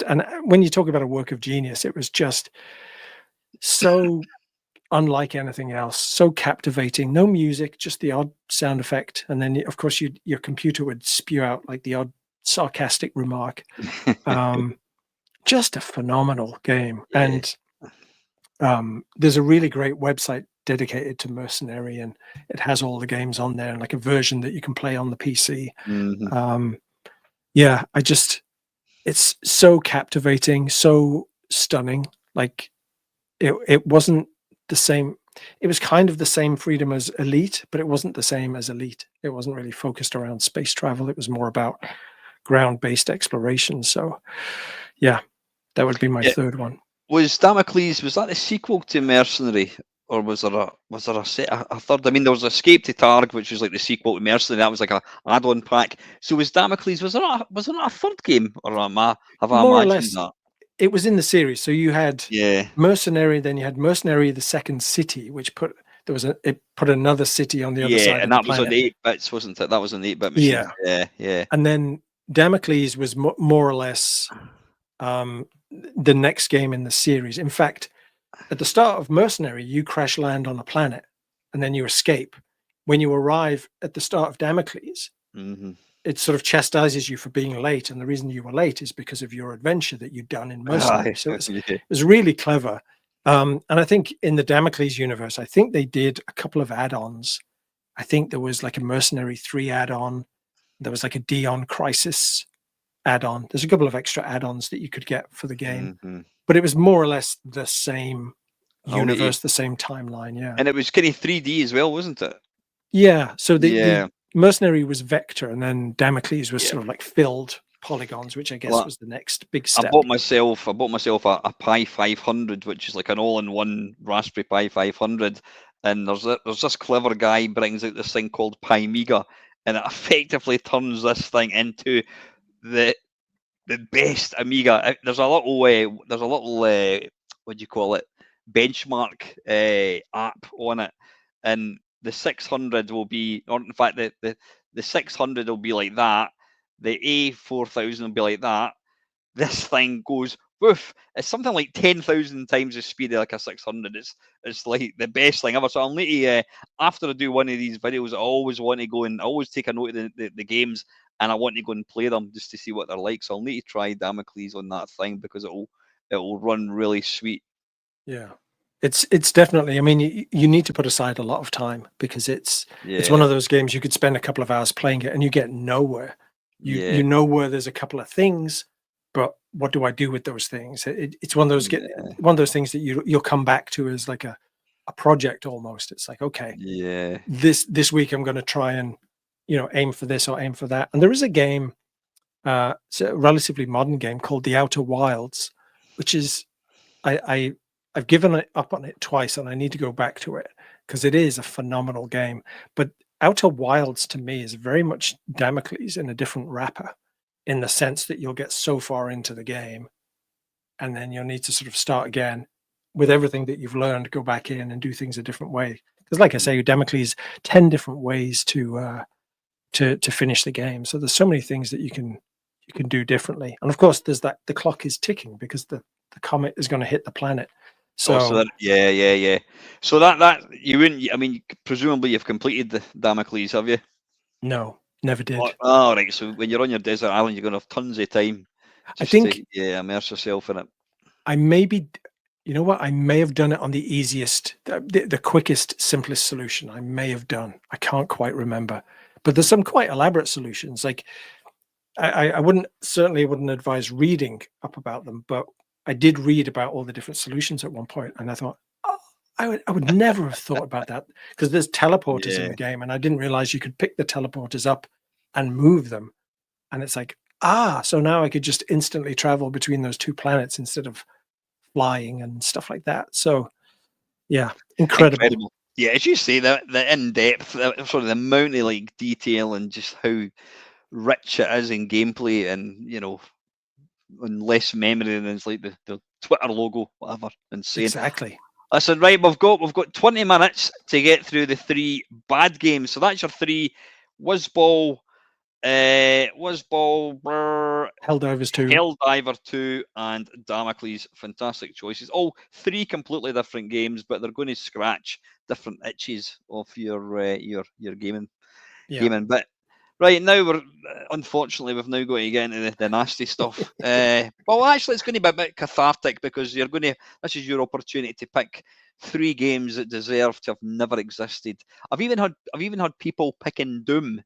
And when you talk about a work of genius, it was just so unlike anything else, so captivating. No music, just the odd sound effect, and then of course your computer would spew out like the odd sarcastic remark. Just a phenomenal game, and there's a really great website dedicated to Mercenary, and it has all the games on there and like a version that you can play on the PC. Yeah, it's so captivating, so stunning. Like it wasn't the same. It was kind of the same freedom as Elite, but it wasn't the same as Elite. It wasn't really focused around space travel. It was more about ground-based exploration. So yeah, that would be my third one. Was Damocles, was that the sequel to Mercenary? Or was there a third? I mean, there was Escape to Targ, which was like the sequel to Mercenary. That was like a add-on pack. So was Damocles? Was there not a third game, or have I imagined that? it was in the series. So you had Yeah. Mercenary, then you had Mercenary, the second city, which it put another city on the other Yeah, side of and the that was on planet. 8 bits, wasn't it? That was on the 8-bit machine. Yeah. Yeah, yeah. And then Damocles was more or less the next game in the series. In fact, at the start of Mercenary, you crash land on a planet and then you escape. When you arrive at the start of Damocles, Hmm. it sort of chastises you for being late. And the reason you were late is because of your adventure that you'd done in Mercenary. So it Yeah. was really clever. And I think in the Damocles universe, I think they did a couple of add-ons. I think there was like a Mercenary 3 add-on. There was like a Dion Crisis add-on. There's a couple of extra add-ons that you could get for the game, Hmm. but it was more or less the same I'll need to, universe, the same timeline. Yeah, and it was kind of 3D as well, wasn't it? yeah. So the Yeah, Mercenary was vector, and then Damocles was yeah. sort of like filled polygons, which I guess Well, was the next big I step. bought myself a Pi 500, which is like an all-in-one Raspberry Pi 500, and there's this clever guy brings out this thing called Pi Mega, and it effectively turns this thing into the the best Amiga. There's a little what do you call it, benchmark app on it, and the 600 will be, or in fact the 600 will be like that. The A4000 will be like that. This thing goes woof. It's something like 10,000 times the speed of like a 600. It's like the best thing ever. So I'll need to, after I do one of these videos, I always want to go and I always take a note of the games, and I want to go and play them just to see what they're like. So I'll need to try Damocles on that thing because it'll run really sweet. Yeah, it's definitely. I mean, you need to put aside a lot of time because it's one Yeah, of those games you could spend a couple of hours playing it and you get nowhere. You yeah, know where there's a couple of things, but what do I do with those things? It's one of those yeah, one of those things that you'll come back to as like a project almost. It's like, okay, yeah. this week I'm going to try and aim for this or aim for that. And there is a game, it's a relatively modern game called The Outer Wilds, which is I I've given it up on it twice, and I need to go back to it because it is a phenomenal game. But Outer Wilds to me is very much Damocles in a different wrapper, in the sense that you'll get so far into the game, and then you'll need to sort of start again with everything that you've learned, go back in and do things a different way. Because, like I say, Damocles 10 different ways to finish the game. So there's so many things that you can do differently. And of course, there's that the clock is ticking because the comet is going to hit the planet. Oh, so So that, yeah, yeah, yeah. So that you wouldn't. I mean, presumably you've completed the Damocles, have you? no, never Oh, did. oh, right. So when you're on your desert island, you're gonna have tons of time I just to, think yeah, immerse yourself in it. I maybe, you know what? I may have done it on the easiest, the quickest, simplest solution. I may have done. I can't quite remember, but there's some quite elaborate solutions. Like I wouldn't advise reading up about them, but I did read about all the different solutions at one point, and I thought, oh, I would never have thought about that because there's teleporters in Yeah, the game, and I didn't realize you could pick the teleporters up and move them, and it's like, so now I could just instantly travel between those two planets instead of flying and stuff like that. So yeah, incredible. incredible. Yeah, as you say, the in depth, sort of the amount of like detail and just how rich it is in gameplay, and and less memory than it's like the Twitter logo, whatever. Insane. Exactly. Listen, right, we've got 20 minutes to get through the three bad games. So that's your three: Whizball, Whizball, Helldivers 2. Helldiver 2, and Damocles. Fantastic choices. All three completely different games, but they're going to scratch different itches of your Yeah. gaming bit. Right now, unfortunately we've now got to get into the nasty stuff. Well, actually, it's going to be a bit cathartic because this is your opportunity to pick three games that deserve to have never existed. I've even had people picking Doom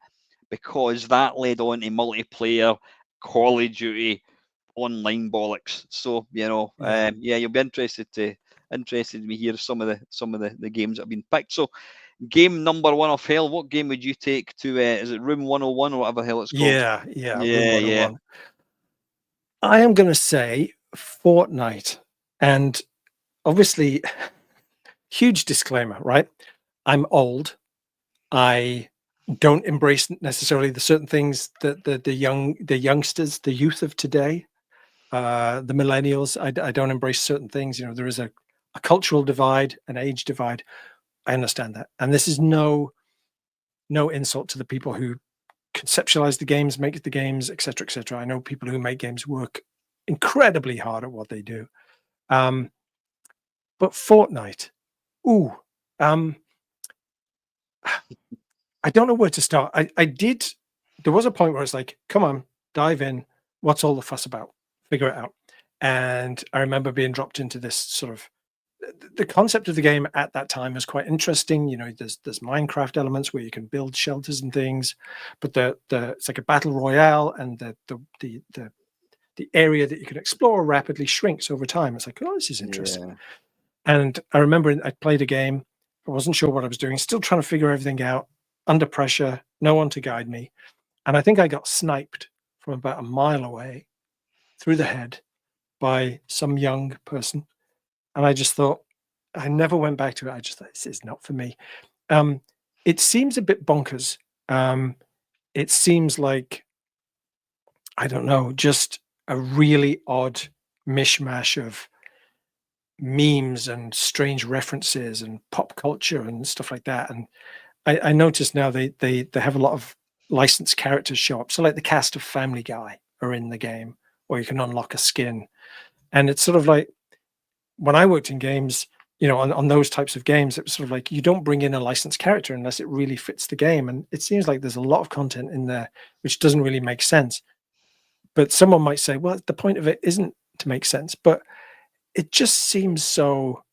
because that led on to multiplayer Call of Duty online bollocks. So Yeah. yeah, you'll be interested to hear some of the games that have been picked. So game number one of hell, what game would you take to? Is it Room 101 or whatever the hell it's called? Yeah. Yeah. Room Yeah, yeah. 101. I am going to say Fortnite. And obviously, huge disclaimer, right? I'm old. I don't embrace necessarily the certain things that the youngsters, the youth of today the millennials. I don't embrace certain things. There is a cultural divide, an age divide. I understand that, and this is no insult to the people who conceptualize the games, make the games, etc., etc. I know people who make games work incredibly hard at what they do. But Fortnite, ooh, um, I don't know where to start. I did. There was a point where it's like, come on, dive in. What's all the fuss about? Figure it out. And I remember being dropped into this sort of the concept of the game at that time was quite interesting. There's Minecraft elements where you can build shelters and things, but the it's like a battle royale, and the area that you can explore rapidly shrinks over time. It's like, oh, this is interesting. Yeah. And I remember I played a game. I wasn't sure what I was doing, still trying to figure everything out under pressure, no one to guide me. And I think I got sniped from about a mile away through the head by some young person. And I just thought, I never went back to it. I just thought, this is not for me. It seems a bit bonkers. It seems like, I don't know, just a really odd mishmash of memes and strange references and pop culture and stuff like that. And I noticed now they have a lot of licensed characters show up. So like the cast of Family Guy are in the game, or you can unlock a skin. And it's sort of like when I worked in games, on those types of games, it was sort of like you don't bring in a licensed character unless it really fits the game. And it seems like there's a lot of content in there which doesn't really make sense. But someone might say, well, the point of it isn't to make sense. But it just seems so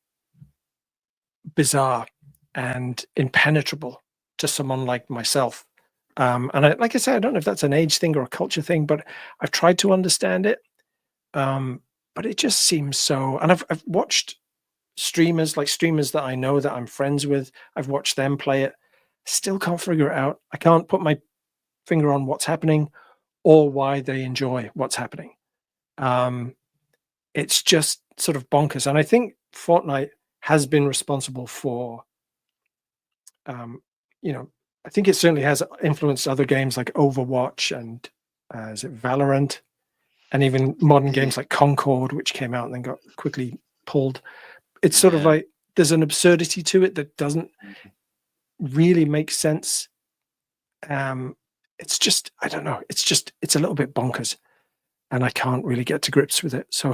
bizarre and impenetrable to someone like myself. And like I said, I don't know if that's an age thing or a culture thing, but I've tried to understand it. But it just seems so. And I've watched streamers that I know that I'm friends with. I've watched them play it. Still can't figure it out. I can't put my finger on what's happening or why they enjoy what's happening. It's just sort of bonkers. And I think Fortnite has been responsible for, I think it certainly has influenced other games like Overwatch and is it Valorant, and even modern games like Concord, which came out and then got quickly pulled. It's sort of like there's an absurdity to it that doesn't really make sense. It's just, I don't know. It's a little bit bonkers, and I can't really get to grips with it. So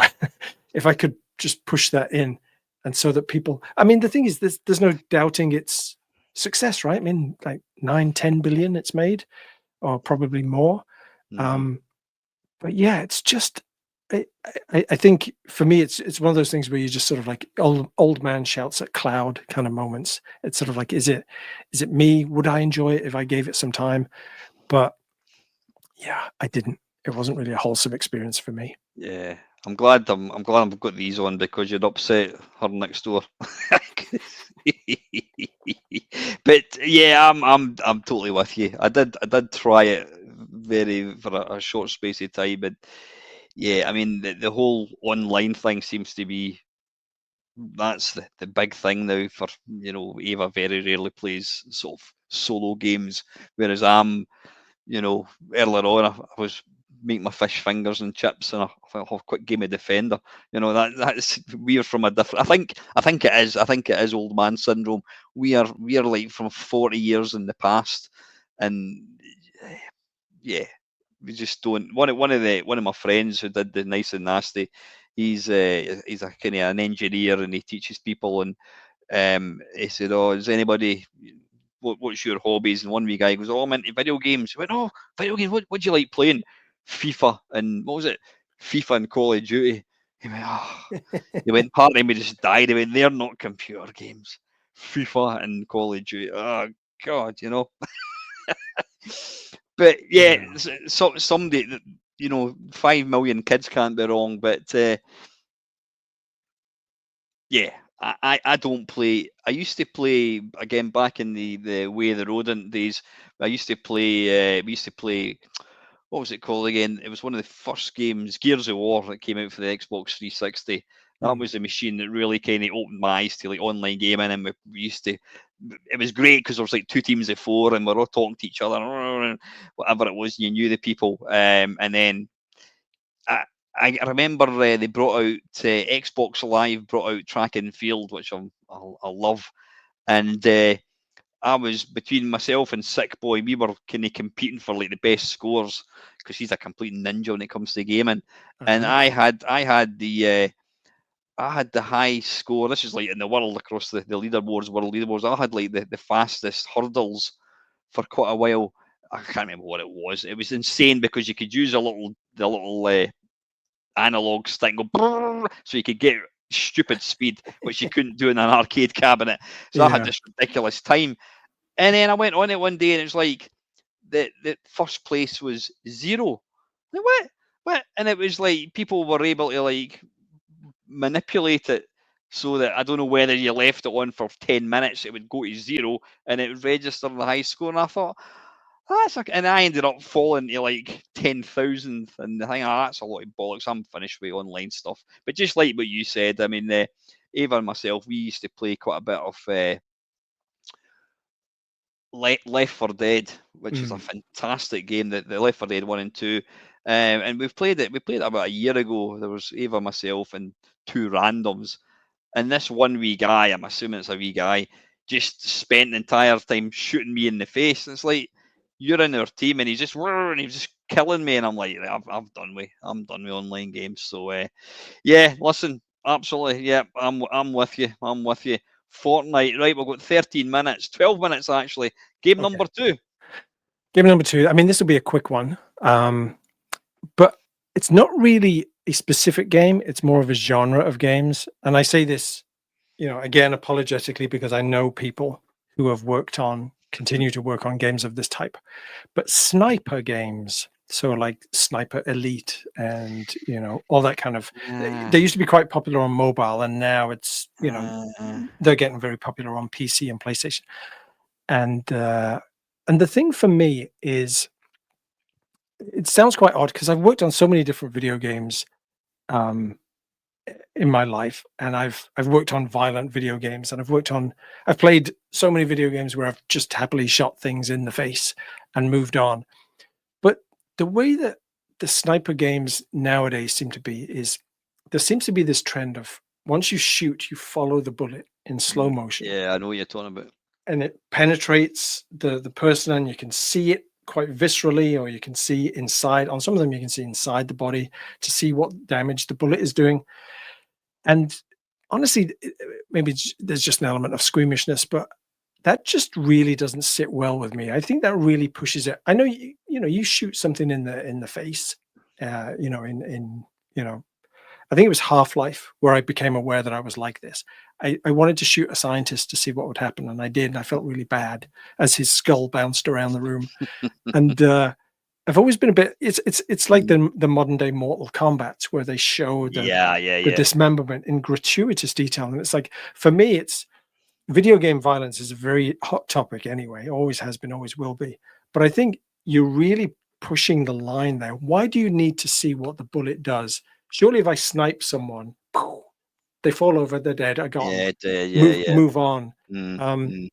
if I could just push that in, and so that people, I mean, the thing is, there's no doubting its success, right? I mean, like 9-10 billion it's made, or probably more. But yeah, it's just, I think for me, it's one of those things where you just sort of like old man shouts at cloud kind of moments. It's sort of like, is it me? Would I enjoy it if I gave it some time? But yeah, I didn't. It wasn't really a wholesome experience for me. Yeah, I'm glad I've got these on because you'd upset her next door. But yeah, I'm totally with you. I did try it for a short space of time, but yeah, I mean the whole online thing seems to be that's the big thing now for Ava very rarely plays sort of solo games, whereas earlier on I was making my fish fingers and chips, and I thought, oh, quick game of Defender. That's we're from a different. I think it is. I think it is old man syndrome. We are like from 40 years in the past, and yeah, we just don't. One of my friends who did the Nice and Nasty, he's a kind of an engineer and he teaches people, and he said, "Oh, is anybody? What's your hobbies?" And one wee guy goes, "Oh, I'm into video games." He went, "Oh, video games. What do you like playing?" FIFA and what was it? FIFA and Call of Duty. He went, "Oh." He went, part of me just died. He went, "They're not computer games. FIFA and Call of Duty. Oh God, But yeah, so somebody, 5 million kids can't be wrong. But yeah, I don't play. I used to play again back in the Way of the Rodent days. I used to play. We used to play. What was it called again? It was one of the first games, Gears of War, that came out for the Xbox 360. That was the machine that really kind of opened my eyes to like online gaming, and we used to. It was great because there was like 2 teams of 4, and we're all talking to each other, and whatever it was, you knew the people. And then I remember they brought out Xbox Live brought out Track and Field, which I love, and I was between myself and Sick Boy. We were kind of competing for like the best scores because he's a complete ninja when it comes to gaming. And Uh-huh. I had the high score. This is like in the world across the leaderboards, world leaderboards. I had like the fastest hurdles for quite a while. I can't remember what it was. It was insane because you could use the little analog stick and go brrr, so you could get stupid speed, which you couldn't do in an arcade cabinet. So I had Yeah. this ridiculous time. And then I went on it one day and it was like the first place was zero. Like, what? What? And it was like people were able to like manipulate it so that I don't know whether you left it on for 10 minutes, it would go to zero and it would register the high score. And I thought, and I ended up falling to like 10,000. And I think, that's a lot of bollocks. I'm finished with online stuff. But just like what you said, I mean, Ava and myself, we used to play quite a bit of Left 4 Dead, which is a Mm. fantastic game. The Left 4 Dead 1 and 2. And we've played it. We played it about a year ago. There was Ava, myself, and two randoms. And this one wee guy, I'm assuming it's a wee guy, just spent the entire time shooting me in the face. And it's like, you're in our team, and he's just and he's just killing me. And I'm like, I'm done with online games. So yeah, listen, absolutely, yeah, I'm with you. I'm with you. Fortnite, right? We've got 13 minutes, 12 minutes actually. Game Okay. number 2. Game number 2. I mean, this will be a quick one, but it's not really a specific game. It's more of a genre of games, and I say this, again, apologetically, because I know people who have continue to work on games of this type, but sniper games. So like Sniper Elite and all that kind of. They used to be quite popular on mobile, and now it's they're getting very popular on PC and PlayStation. And the thing for me is, it sounds quite odd because I've worked on so many different video games um, in my life, and I've worked on violent video games, and I've played so many video games where I've just happily shot things in the face and moved on. But the way that the sniper games nowadays seem to be is, there seems to be this trend of, once you shoot, you follow the bullet in slow motion, Yeah, I know what you're talking about. and it penetrates the person, and you can see it quite viscerally, or you can see inside. On some of them you can see inside the body to see what damage the bullet is doing. And honestly, maybe there's just an element of squeamishness, but that just really doesn't sit well with me. I think that really pushes it. I know you shoot something in the face, in I think it was Half-Life where I became aware that I was like this. I wanted to shoot a scientist to see what would happen, and I did, and I felt really bad as his skull bounced around the room. And I've always been a bit. It's like the modern day Mortal Kombat, where they show the Yeah. dismemberment in gratuitous detail, and it's like, for me, it's video game violence is a very hot topic anyway. Always has been, always will be. But I think you're really pushing the line there. Why do you need to see what the bullet does? Surely, if I snipe someone, they fall over, they're dead, I got them. Yeah. Move on. Mm, Um, mm.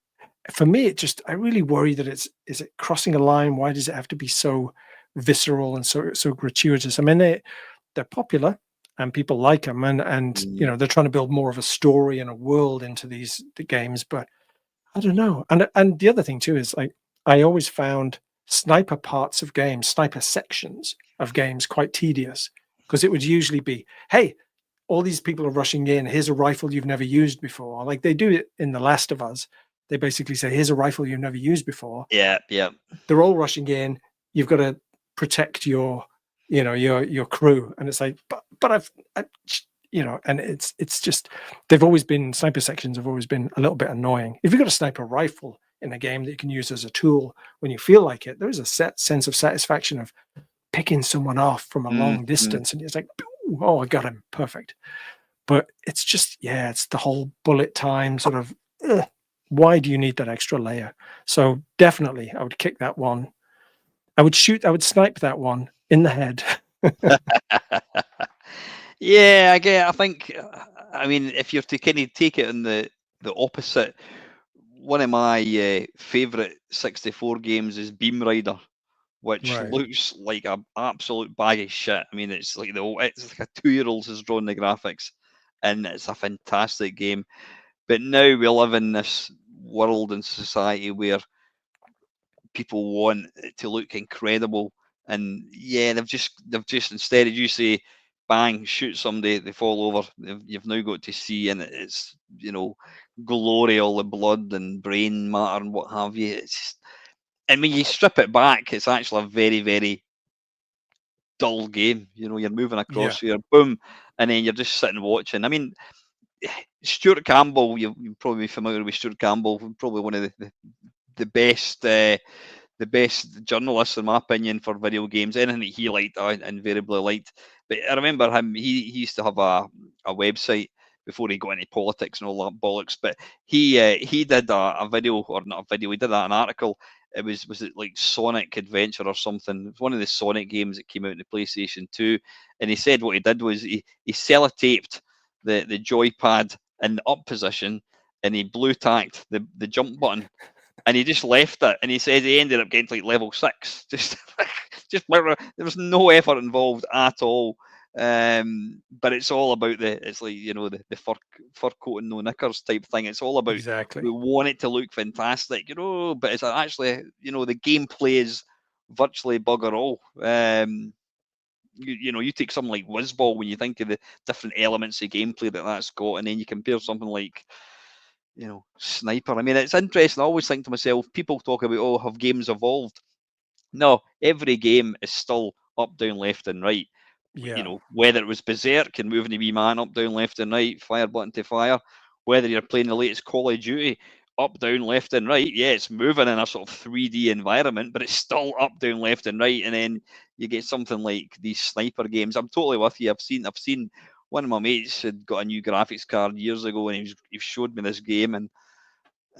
for me, I really worry that is it crossing a line? Why does it have to be so visceral and so gratuitous? I mean, they're popular and people like them, and they're trying to build more of a story and a world into the games. But I don't know. And the other thing too is, like, I always found sniper parts of games, sniper sections of games, quite tedious, because it would usually be, hey, all these people are rushing in. Here's a rifle you've never used before. Like they do it in The Last of Us. They basically say, here's a rifle you've never used before. Yeah. They're all rushing in. You've got to protect your crew. And it's like, but and it's just, they've always been, sniper sections have always been a little bit annoying. If you've got a sniper rifle in a game that you can use as a tool when you feel like it, there is a sense of satisfaction of picking someone off from a long distance, and it's like, oh, I got him, perfect. But it's just, it's the whole bullet time sort of, why do you need that extra layer? So definitely I would kick that one. I would snipe that one in the head. Yeah, again, I think, I mean, if you're to kind of take it in the opposite, one of my favourite 64 games is Beam Rider. which Right. looks like a absolute bag of shit. I mean, it's like a 2-year-old has drawn the graphics, and it's a fantastic game. But now we live in this world and society where people want it to look incredible, and yeah, they've just instead of you say bang shoot somebody they fall over, you've now got to see, and it's glory, all the blood and brain matter and what have you. It's just, and when you strip it back, it's actually a very, very dull game. You're moving Yeah. across here, boom, and then you're just sitting watching. I mean, Stuart Campbell, you're probably familiar with Stuart Campbell, probably one of the best the best journalist, in my opinion, for video games. Anything that he liked, I invariably liked. But I remember him. He used to have a website before he got into politics and all that bollocks. But he did a video, or not a video. He did an article. Was it like Sonic Adventure or something? It was one of the Sonic games that came out in the PlayStation 2. And he said what he did was he sellotaped the joypad in the up position, and he blue tacked the jump button, and he just left it. And he says he ended up getting to like level 6. Just there was no effort involved at all. But it's all about it's like the fur coat and no knickers type thing. It's all about Exactly. we want it to look fantastic, but it's actually the gameplay is virtually bugger all. You take something like Whizball, when you think of the different elements of gameplay that's got, and then you compare something like Sniper. I mean, it's interesting. I always think to myself, people talk about, oh, have games evolved? No, every game is still up, down, left, and right. Yeah. Whether it was Berserk and moving the wee man up, down, left, and right, fire button to fire, whether you're playing the latest Call of Duty, up, down, left, and right. Yeah, it's moving in a sort of 3D environment, but it's still up, down, left, and right. And then you get something like these sniper games. I'm totally with you. I've seen one of my mates had got a new graphics card years ago, and he showed me this game, and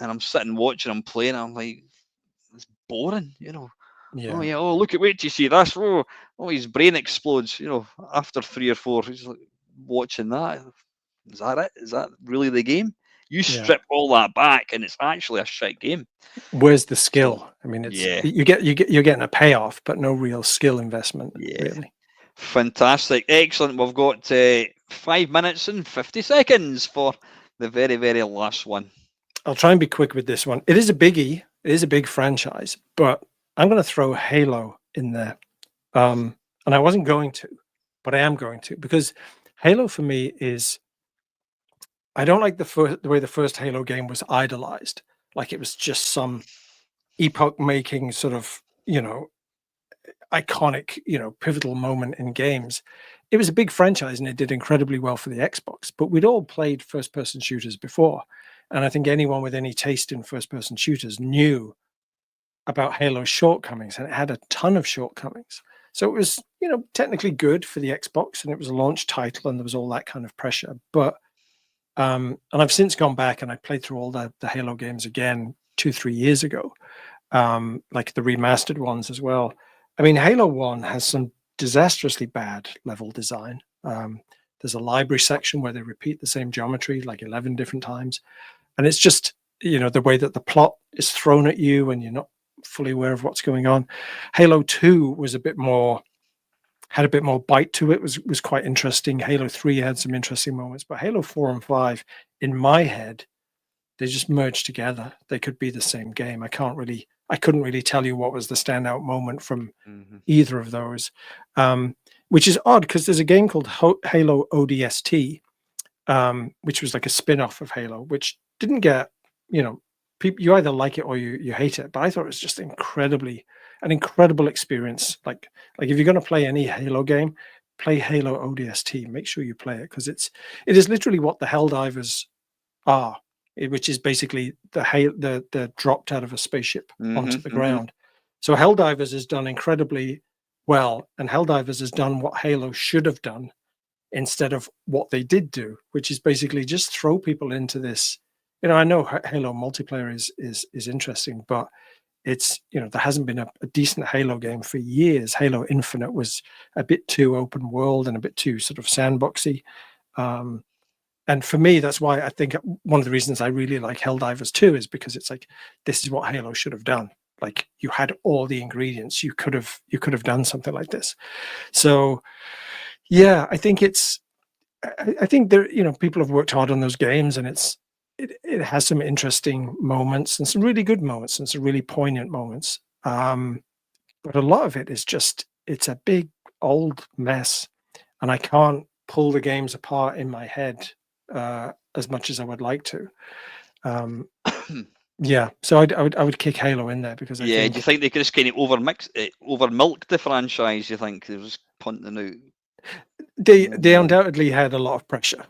I'm sitting watching him playing. I'm like, it's boring. Oh Yeah. yeah. Oh, wait till you see this. His brain explodes. After 3 or 4, he's like watching that. Is that it? Is that really the game? You Yeah. strip all that back, and it's actually a shit game. Where's the So skill? I mean, it's yeah, you're getting a payoff, but no real skill investment, yeah, really. fantastic, excellent. We've got 5 minutes and 50 seconds for the very, very last one. I'll try and be quick with this one. It is a biggie. It is a big franchise, but I'm going to throw Halo in there. And I wasn't going to, but I am going to, because Halo for me is, I don't like the way the first Halo game was idolized, like it was just some epoch-making sort of iconic pivotal moment in games. It was a big franchise and it did incredibly well for the Xbox, but we'd all played first-person shooters before, and I think anyone with any taste in first-person shooters knew about Halo's shortcomings, and it had a ton of shortcomings. So it was, technically good for the Xbox, and it was a launch title, and there was all that kind of pressure. But and I've since gone back and I played through all the Halo games again 2-3 years ago, like the remastered ones as well. I mean, Halo 1 has some disastrously bad level design. There's a library section where they repeat the same geometry like 11 different times, and it's just the way that the plot is thrown at you and you're not fully aware of what's going on. Halo 2 was had a bit more bite to it, was quite interesting. Halo 3 had some interesting moments, but Halo 4 and 5, in my head, they just merged together. They could be the same game. I couldn't really tell you what was the standout moment from Mm-hmm. either of those, which is odd because there's a game called Halo ODST, which was like a spin-off of Halo, which didn't get, people, you either like it or you hate it. But I thought it was just an incredible experience. Like if you're going to play any Halo game, play Halo ODST. Make sure you play it, because it is literally what the Helldivers are, which is basically the dropped out of a spaceship onto the Mm-hmm. Mm-hmm. ground. So Helldivers has done incredibly well, and Helldivers has done what Halo should have done instead of what they did do, which is basically just throw people into this. I know Halo multiplayer is interesting, but it's there hasn't been a decent Halo game for years. Halo Infinite was a bit too open world and a bit too sort of sandboxy. And for me, that's why I think one of the reasons I really like Helldivers 2 is because it's like, this is what Halo should have done. like you had all the ingredients. You could have done something like this. So yeah, I think I think there, people have worked hard on those games, and it has some interesting moments and some really good moments and some really poignant moments. But a lot of it is just, it's a big old mess, and I can't pull the games apart in my head as much as I would like to. Yeah, so I would kick Halo in there because I Yeah, do you think think they could just kind of overmilk the franchise? You think they're just punting out? they undoubtedly had a lot of pressure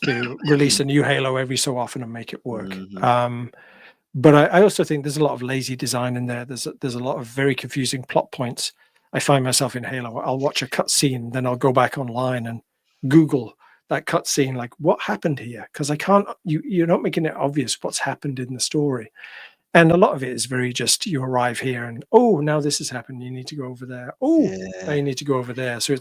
to release a new Halo every so often and make it work. But I also think there's a lot of lazy design in there. There's a lot of very confusing plot points. I find myself in Halo. I'll watch a cutscene, then I'll go back online and Google that cutscene, like what happened here? Because I can't. You're not making it obvious what's happened in the story, and a lot of it is very just you arrive here and oh now this has happened. You need to go over there. Oh now you need to go over there. So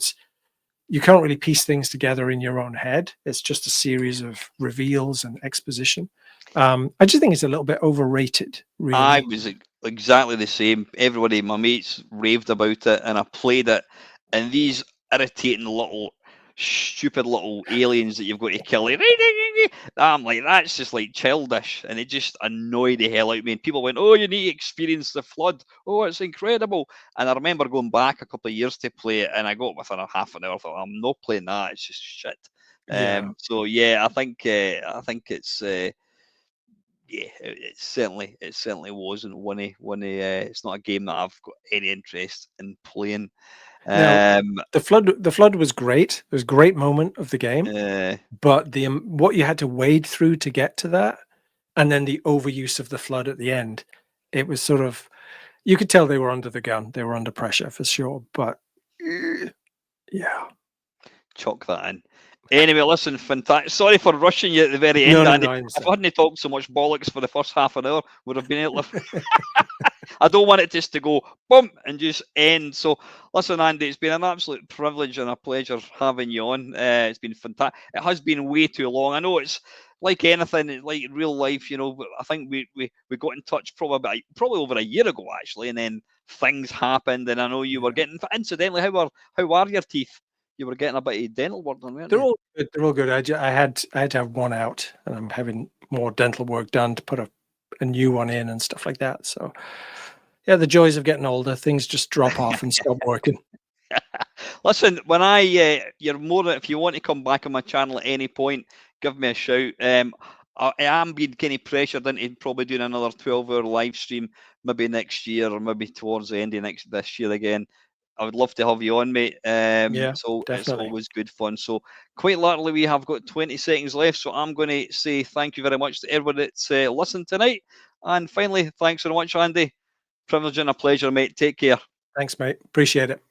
you can't really piece things together in your own head. It's just a series of reveals and exposition. I just think it's a little bit overrated, I really. was exactly the same. Everybody, my mates, raved about it, and I played it. And these irritating little, stupid little aliens that you've got to kill, like, I'm like, that's just like childish, and it just annoyed the hell out of me. And people went, "Oh, you need to experience the flood. Oh, it's incredible." And I remember going back a couple of years to play it, and I got within a half an hour. I thought, I'm not playing that. It's just shit. Yeah. So yeah, I think it's. Yeah, it certainly wasn't one of it's not a game that I've got any interest in playing. Now, Um, the flood was great. It was a great moment of the game, uh, but what you had to wade through to get to that, and then the overuse of the flood at the end, it was sort of you could tell they were under the gun. They were under pressure for sure. But yeah, Chalk that in. Anyway, listen, fantastic. Sorry for rushing you at the very no, end, no, Andy. no, I If I understand. hadn't talked so much bollocks for the first half an hour, would have been able to. I don't want it just to go boom and just end. So, listen, Andy, it's been an absolute privilege and a pleasure having you on. It's been fantastic. It has been way too long. I know it's like anything, it's like real life, But I think we got in touch probably over a year ago actually, and then things happened, and I know you were getting. Incidentally, how are your teeth? You were getting a bit of dental work done, weren't They're you? all good. They're all good. I had to have one out, and I'm having more dental work done to put a new one in and stuff like that. So, yeah, the joys of getting older. Things just drop off and stop working. Listen, you're more than if you want to come back on my channel at any point, give me a shout. I am being kind of pressured into probably doing another 12-hour live stream, maybe next year or maybe towards the end of this year again. I would love to have you on, mate. Yeah, So it's definitely. always good fun. So quite literally, we have got 20 seconds left. So I'm going to say thank you very much to everybody that's listened tonight. And finally, thanks very much, Andy. Privilege and a pleasure, mate. Take care. Thanks, mate. Appreciate it.